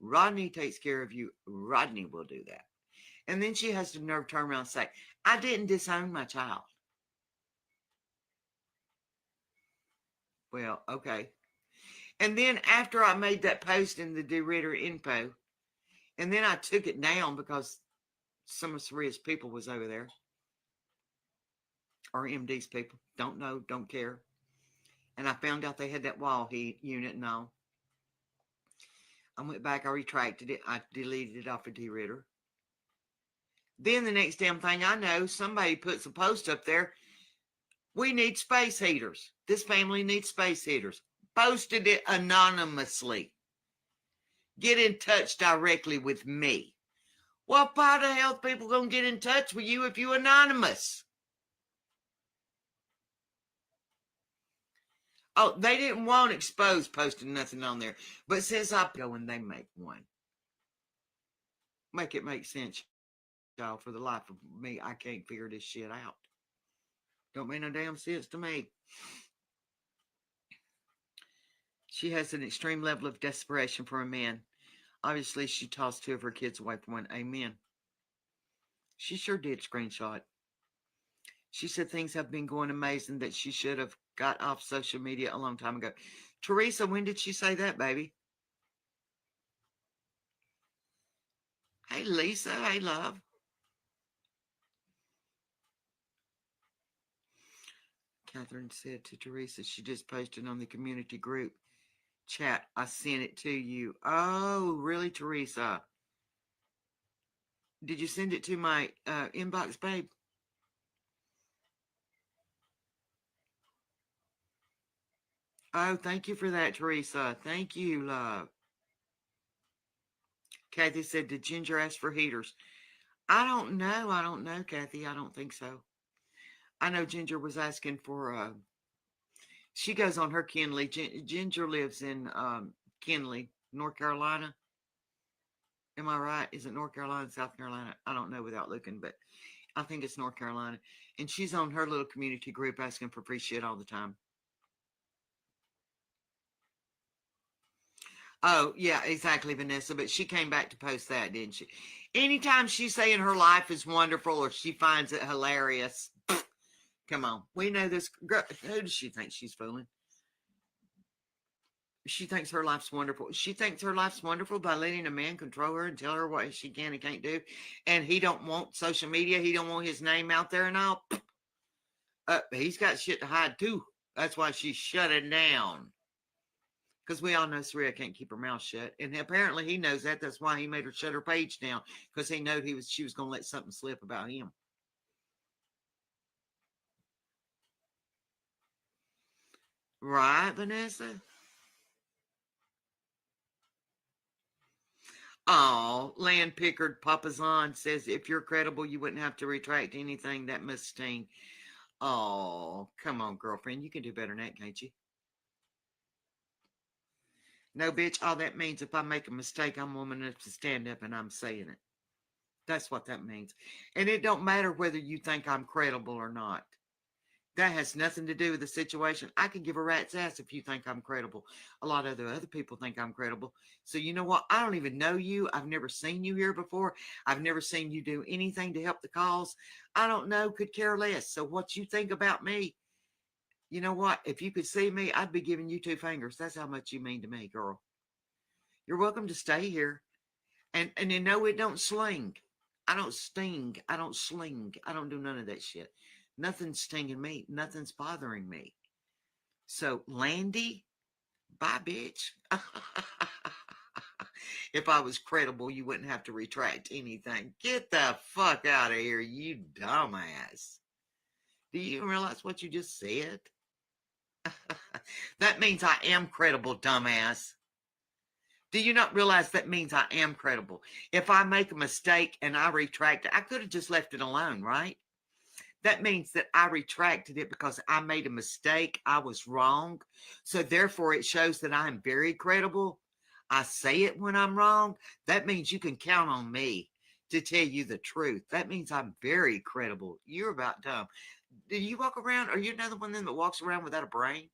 Rodney takes care of you. Rodney will do that. And then she has the nerve to turn around and say, I didn't disown my child. Well, okay. And then after I made that post in the DeRitter info, and then I took it down because some of Saria's people was over there. Or MD's people. Don't know, don't care. And I found out they had that wall heat unit and all. I went back, I retracted it, I deleted it off of DeRitter. Then the next damn thing I know, somebody puts a post up there. We need space heaters. This family needs space heaters. Posted it anonymously. Get in touch directly with me. Well, how the hell people going to get in touch with you if you're anonymous? Oh, they didn't want exposed posting nothing on there. But since I go and they make one. Make it make sense, y'all. For the life of me, I can't figure this shit out. Don't make no damn sense to me. She has an extreme level of desperation for a man. Obviously, she tossed 2 of her kids away from one. Amen. She sure did screenshot. She said things have been going amazing that she should have got off social media a long time ago. Teresa, when did she say that, baby? Hey, Lisa. Hey, love. Catherine said to Teresa, she just posted on the community group chat. I sent it to you. Oh, really, Teresa? Did you send it to my inbox, babe? Oh, thank you for that, Teresa. Thank you, love. Kathy said, did Ginger ask for heaters? I don't know. I don't know, Kathy. I don't think so. I know Ginger was asking for, she goes on her Kinley. Ginger lives in Kinley, North Carolina. Am I right? Is it North Carolina, South Carolina? I don't know without looking, but I think it's North Carolina. And she's on her little community group asking for free shit all the time. Oh, yeah, exactly, Vanessa. But she came back to post that, didn't she? Anytime she's saying her life is wonderful or she finds it hilarious, come on. We know this girl. Who does she think she's fooling? She thinks her life's wonderful. She thinks her life's wonderful by letting a man control her and tell her what she can and can't do. And he don't want social media. He don't want his name out there and all. He's got shit to hide too. That's why she's shutting down. Because we all know Saraya can't keep her mouth shut. And apparently he knows that. That's why he made her shut her page down. Because he knew she was going to let something slip about him. Right, Vanessa? Oh, Land Pickard Papazon says, if you're credible, you wouldn't have to retract anything. That must sting. Oh, come on, girlfriend. You can do better than that, can't you? No, bitch. All that means, if I make a mistake, I'm woman enough to stand up and I'm saying it. That's what that means. And it don't matter whether you think I'm credible or not. That has nothing to do with the situation. I can give a rat's ass if you think I'm credible. A lot of the other people think I'm credible. So you know what? I don't even know you. I've never seen you here before. I've never seen you do anything to help the cause. I don't know, could care less. So what you think about me, you know what? If you could see me, I'd be giving you 2 fingers. That's how much you mean to me, girl. You're welcome to stay here. And you know, it don't sling. I don't sting. I don't sling. I don't do none of that shit. Nothing's stinging me. Nothing's bothering me. So, Landy, bye, bitch. If I was credible, you wouldn't have to retract anything. Get the fuck out of here, you dumbass. Do you realize what you just said? That means I am credible, dumbass. Do you not realize that means I am credible? If I make a mistake and I retract it, I could have just left it alone, right? That means that I retracted it because I made a mistake. I was wrong. So therefore, it shows that I'm very credible. I say it when I'm wrong. That means you can count on me to tell you the truth. That means I'm very credible. You're about dumb. Do you walk around? Are you another one then that walks around without a brain?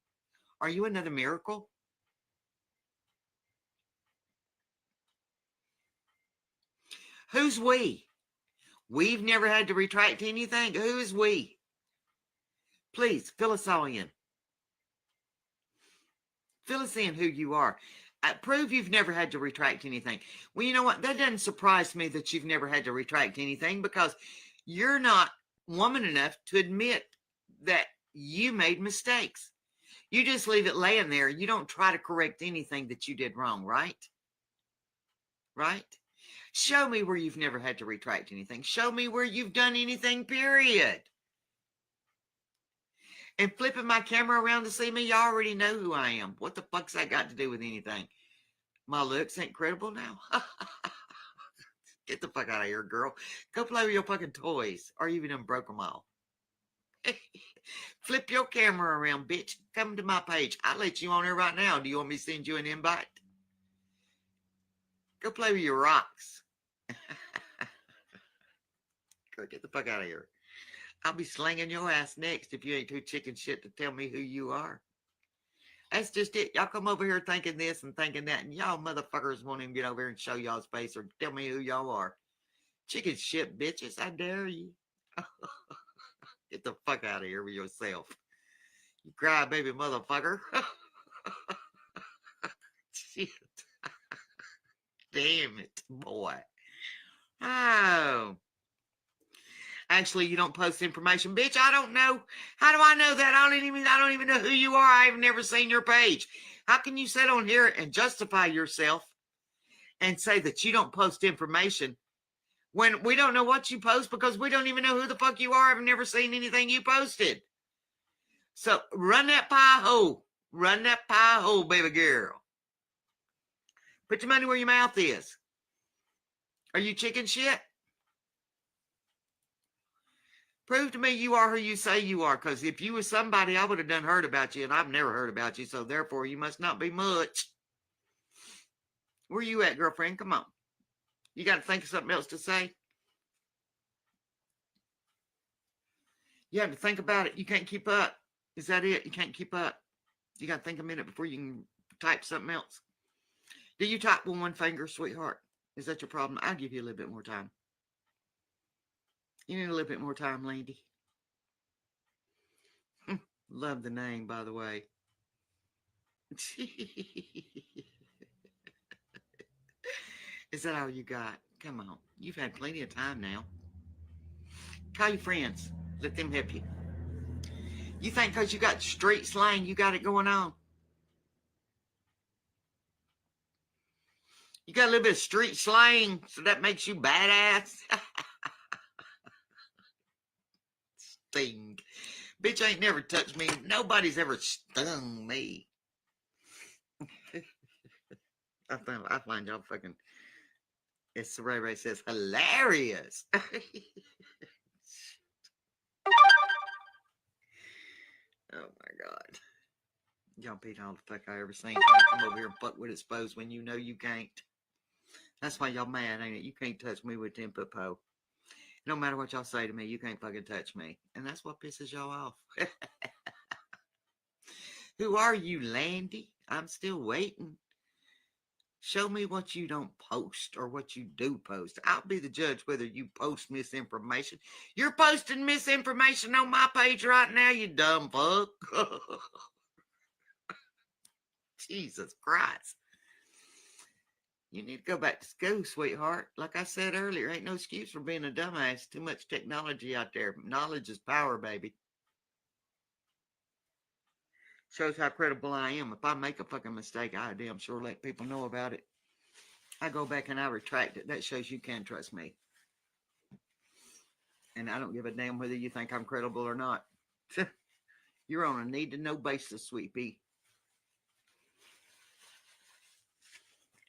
Are you another miracle? Who's we? We've never had to retract anything. Who is we? Please fill us all in. Fill us in who you are. Prove you've never had to retract anything. Well, you know what? That doesn't surprise me that you've never had to retract anything because you're not woman enough to admit that you made mistakes. You just leave it laying there. You don't try to correct anything that you did wrong, right? Right? Show me where you've never had to retract anything. Show me where you've done anything, period. And flipping my camera around to see me, you already know who I am. What the fuck's that got to do with anything? My looks ain't credible now. Get the fuck out of here, girl. Go play with your fucking toys. Or you even broke them all. Flip your camera around, bitch. Come to my page. I'll let you on there right now. Do you want me to send you an invite? Go play with your rocks. Go get the fuck out of here. I'll be slinging your ass next if you ain't too chicken shit to tell me who you are. That's just it. Y'all come over here thinking this and thinking that, and y'all motherfuckers won't even get over here and show y'all's face or tell me who y'all are. Chicken shit, bitches. I dare you. Get the fuck out of here with yourself. You cry, baby motherfucker. Shit. Damn it, boy. Oh. Actually, you don't post information. Bitch, I don't know. How do I know that? I don't even know who you are. I've never seen your page. How can you sit on here and justify yourself and say that you don't post information when we don't know what you post because we don't even know who the fuck you are? I've never seen anything you posted. So run that pie hole. Run that pie hole, baby girl. Put your money where your mouth is. Are you chicken shit? Prove to me you are who you say you are, because if you were somebody, I would have done heard about you, and I've never heard about you, so therefore you must not be much. Where you at, girlfriend? Come on. You got to think of something else to say. You have to think about it. You can't keep up. Is that it? You can't keep up. You got to think a minute before you can type something else. Do you type with one finger, sweetheart? Is that your problem? I'll give you a little bit more time. You need a little bit more time, Landy. Love the name, by the way. Is that all you got? Come on. You've had plenty of time now. Call your friends. Let them help you. You think because you got street slang, you got it going on? You got a little bit of street slang, so that makes you badass? Sting. Bitch ain't never touched me. Nobody's ever stung me. I find y'all fucking, as Ray Ray says, hilarious. Oh my God. Y'all beat all the fuck I ever seen. Come over here and fuck with exposed when you know you can't. That's why y'all mad, ain't it? You can't touch me with 10-foot pole. No matter what y'all say to me, you can't fucking touch me. And that's what pisses y'all off. Who are you, Landy? I'm still waiting. Show me what you don't post or what you do post. I'll be the judge whether you post misinformation. You're posting misinformation on my page right now, you dumb fuck. Jesus Christ. You need to go back to school, sweetheart. Like I said earlier, ain't no excuse for being a dumbass. Too much technology out there. Knowledge is power, baby. Shows how credible I am. If I make a fucking mistake, I damn sure let people know about it. I go back and I retract it. That shows you can trust me. And I don't give a damn whether you think I'm credible or not. You're on a need-to-know basis, sweet pea.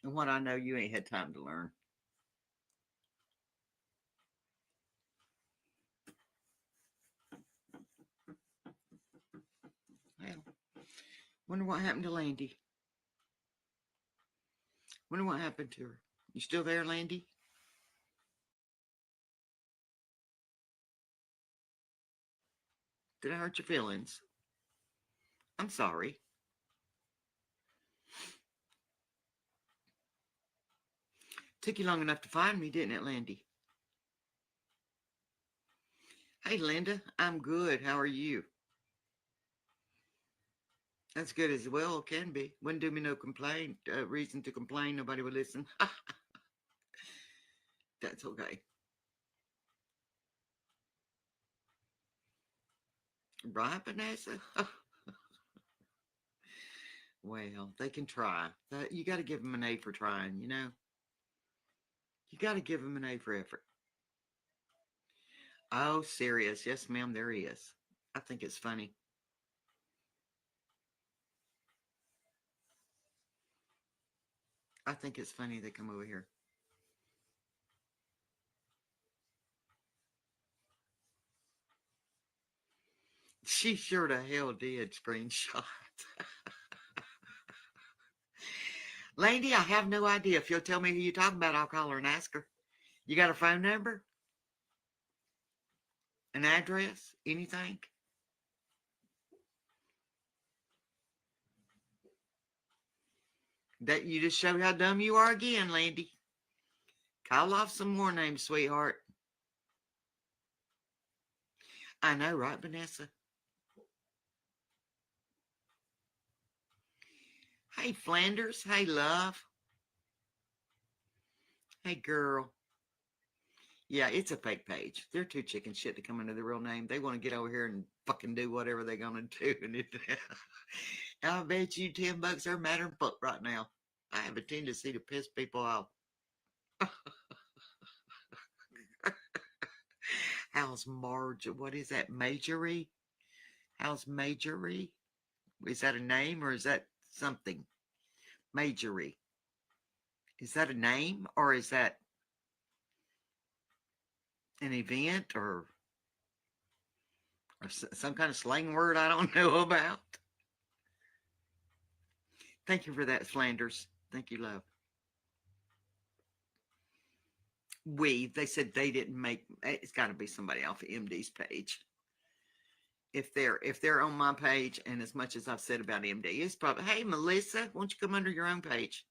And what I know, you ain't had time to learn. Well, wonder what happened to Landy. Wonder what happened to her. You still there, Landy? Did I hurt your feelings? I'm sorry. Took you long enough to find me, didn't it, Landy? Hey, Linda, I'm good. How are you? That's good as well can be. Wouldn't do me no complaint. Reason to complain. Nobody would listen. That's okay. Right, Vanessa? Well, they can try. You got to give them an A for trying, you know? You got to give them an A for effort. Oh, serious. Yes, ma'am, there is. I think it's funny. I think it's funny they come over here. She sure to hell did screenshot. Landy, I have no idea. If you'll tell me who you're talking about, I'll call her and ask her. You got a phone number? An address? Anything? That you just showed how dumb you are again, Landy. Call off some more names, sweetheart. I know, right, Vanessa? Hey, Flanders. Hey, love. Hey, girl. Yeah, it's a fake page. They're too chicken shit to come under their real name. They want to get over here and fucking do whatever they're going to do. And I bet you $10 are matter of fuck right now. I have a tendency to piss people off. How's Marge? What is that? Majorie? How's Majorie? Is that a name or is that something? Majorie. Is that a name or is that an event or some kind of slang word I don't know about? Thank you for that, Flanders. Thank you, love. They said they didn't make, it's got to be somebody off of MD's page. If they're on my page, and as much as I've said about MD, it's probably, hey, Melissa, won't you come under your own page?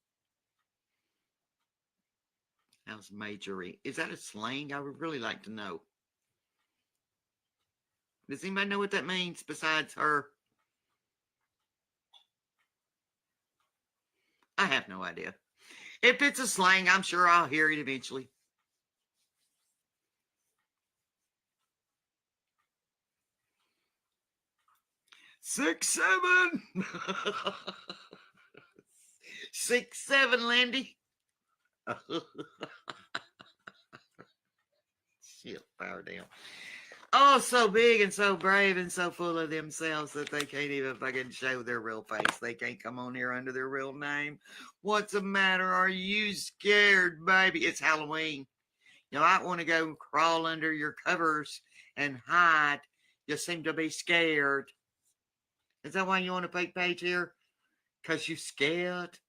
How's Majorie? Is that a slang? I would really like to know. Does anybody know what that means besides her? I have no idea. If it's a slang, I'm sure I'll hear it eventually. Six, 7. 6, 7, Landy. Shit, fire down. Oh, so big and so brave and so full of themselves that they can't even fucking show their real face. They can't come on here under their real name. What's the matter? Are you scared, baby? It's Halloween. You might want to go crawl under your covers and hide. You seem to be scared. Is that why you want a fake page here? Because you scared?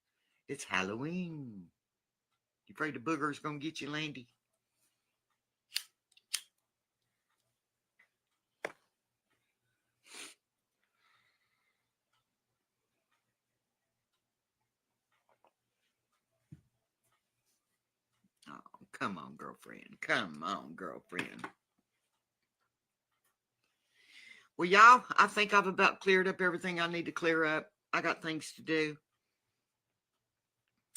It's Halloween. You afraid the booger's going to get you, Landy? Oh, come on, girlfriend. Come on, girlfriend. Well, y'all, I think I've about cleared up everything I need to clear up. I got things to do.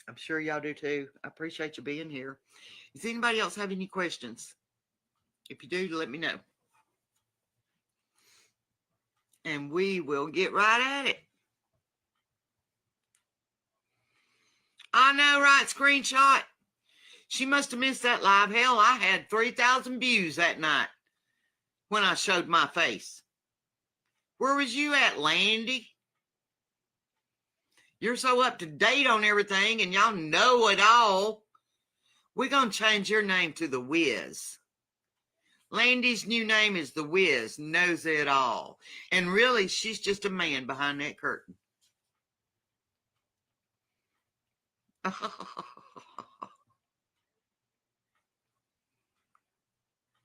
I'm sure y'all do too. I appreciate you being here. Does anybody else have any questions? If you do, let me know. And we will get right at it. I know, right? Screenshot. She must have missed that live. Hell, I had 3,000 views that night when I showed my face. Where was you at, Landy? You're so up to date on everything and y'all know it all. We're going to change your name to The Wiz. Landy's new name is The Wiz, knows it all. And really, she's just a man behind that curtain.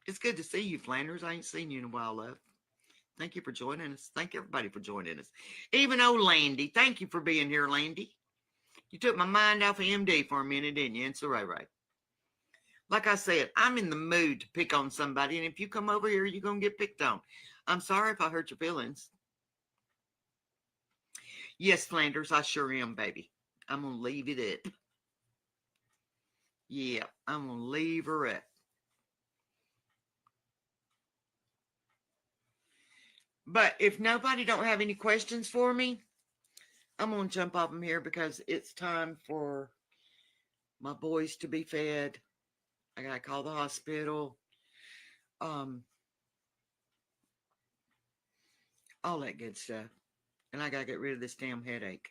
It's good to see you, Flanders. I ain't seen you in a while, love. Thank you for joining us. Thank everybody for joining us. Even old Landy. Thank you for being here, Landy. You took my mind off of MD for a minute, didn't you? And so, right. Like I said, I'm in the mood to pick on somebody. And if you come over here, you're going to get picked on. I'm sorry if I hurt your feelings. Yes, Flanders, I sure am, baby. I'm going to leave it at. Yeah, I'm going to leave her at. But if nobody don't have any questions for me, I'm going to jump off them here because it's time for my boys to be fed. I got to call the hospital. All that good stuff. And I got to get rid of this damn headache.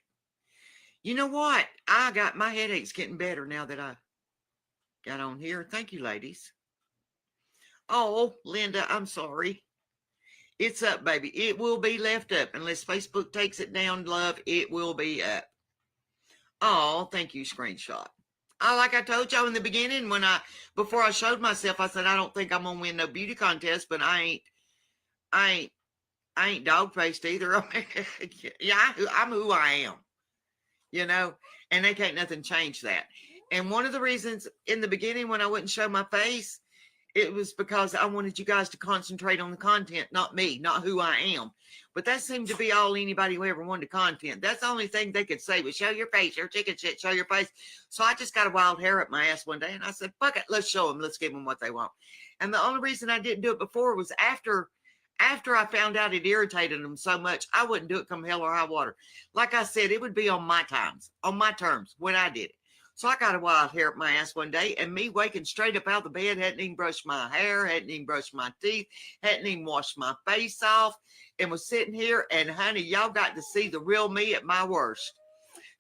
You know what? My headache's getting better now that I got on here. Thank you, ladies. Oh, Linda, I'm sorry. It's up, baby. It will be left up. Unless Facebook takes it down, love, it will be up. Oh, thank you, screenshot. Like I told y'all in the beginning, before I showed myself, I said I don't think I'm gonna win no beauty contest, but I ain't dog faced either. Yeah, I'm who I am, you know, and they can't nothing change that. And one of the reasons in the beginning when I wouldn't show my face, it was because I wanted you guys to concentrate on the content, not me, not who I am. But that seemed to be all anybody who ever wanted content. That's the only thing they could say was show your face, your chicken shit, show your face. So I just got a wild hair up my ass one day and I said, fuck it, let's show them. Let's give them what they want. And the only reason I didn't do it before was after I found out it irritated them so much, I wouldn't do it come hell or high water. Like I said, it would be on my terms when I did it. So I got a wild hair up my ass one day, and me waking straight up out of the bed, hadn't even brushed my hair, hadn't even brushed my teeth, hadn't even washed my face off, and was sitting here, and honey, y'all got to see the real me at my worst.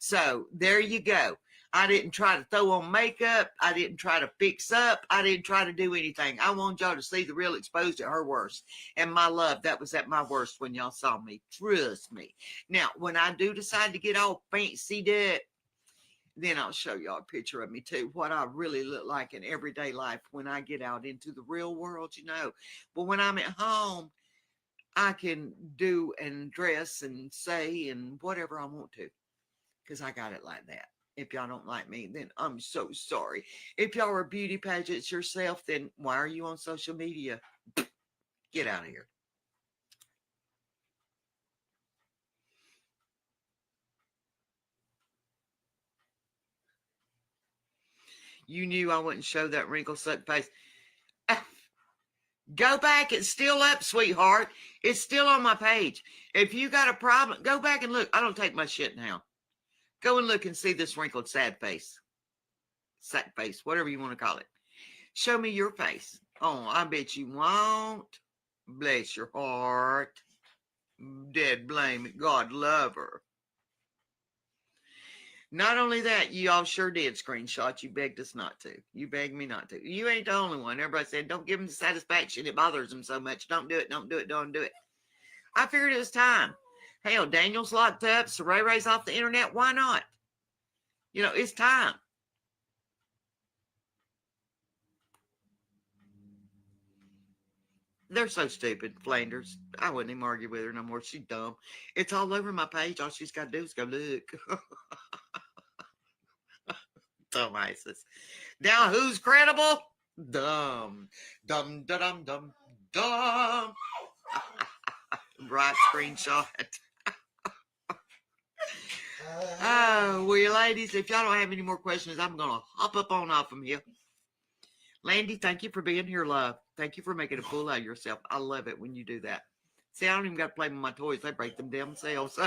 So there you go. I didn't try to throw on makeup. I didn't try to fix up. I didn't try to do anything. I wanted y'all to see the real exposed at her worst. And my love, that was at my worst when y'all saw me. Trust me. Now, when I do decide to get all fancy up, then I'll show y'all a picture of me too, what I really look like in everyday life when I get out into the real world, you know. But when I'm at home, I can do and dress and say and whatever I want to, because I got it like that. If y'all don't like me, then I'm so sorry. If y'all are beauty pageants yourself, then why are you on social media? Get out of here. You knew I wouldn't show that wrinkle suck face. Go back. It's still up, sweetheart. It's still on my page. If you got a problem, go back and look. I don't take my shit now. Go and look and see this wrinkled sad face. Sack face, whatever you want to call it. Show me your face. Oh, I bet you won't. Bless your heart. Dead blame it. God love her. Not only that, you all sure did screenshot. You begged us not to. You begged me not to. You ain't the only one. Everybody said, don't give them the satisfaction. It bothers them so much. Don't do it. Don't do it. Don't do it. I figured it was time. Hell, Daniel's locked up. Saray Ray's off the internet. Why not? You know, it's time. They're so stupid, Flanders. I wouldn't even argue with her no more. She's dumb. It's all over my page. All she's got to do is go look. Dumb ISIS. Now, who's credible? Dumb. Dumb, dumb, dumb, dumb. Right screenshot. Oh, well, ladies, if y'all don't have any more questions, I'm going to hop up on off from here. Landy, thank you for being here, love. Thank you for making a fool out of yourself. I love it when you do that. See, I don't even got to play with my toys. They break them damn themselves.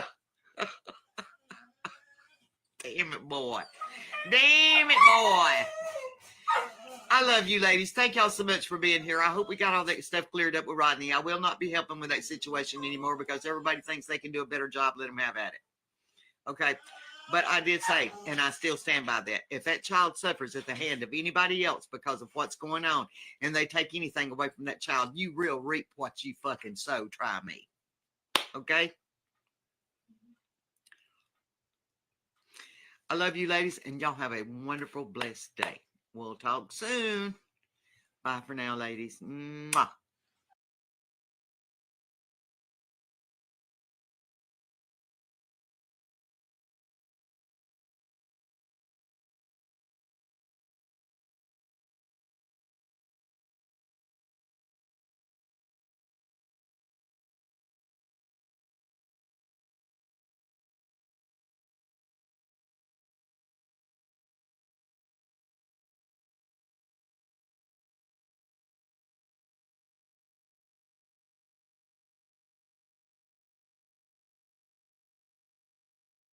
Damn it, boy. Damn it, boy. I love you, ladies. Thank y'all so much for being here. I hope we got all that stuff cleared up with Rodney. I will not be helping with that situation anymore because everybody thinks they can do a better job. Let them have at it. Okay? But I did say, and I still stand by that, if that child suffers at the hand of anybody else because of what's going on and they take anything away from that child, you will reap what you fucking sow. Try me. Okay? I love you, ladies, and y'all have a wonderful, blessed day. We'll talk soon. Bye for now, ladies. Mwah.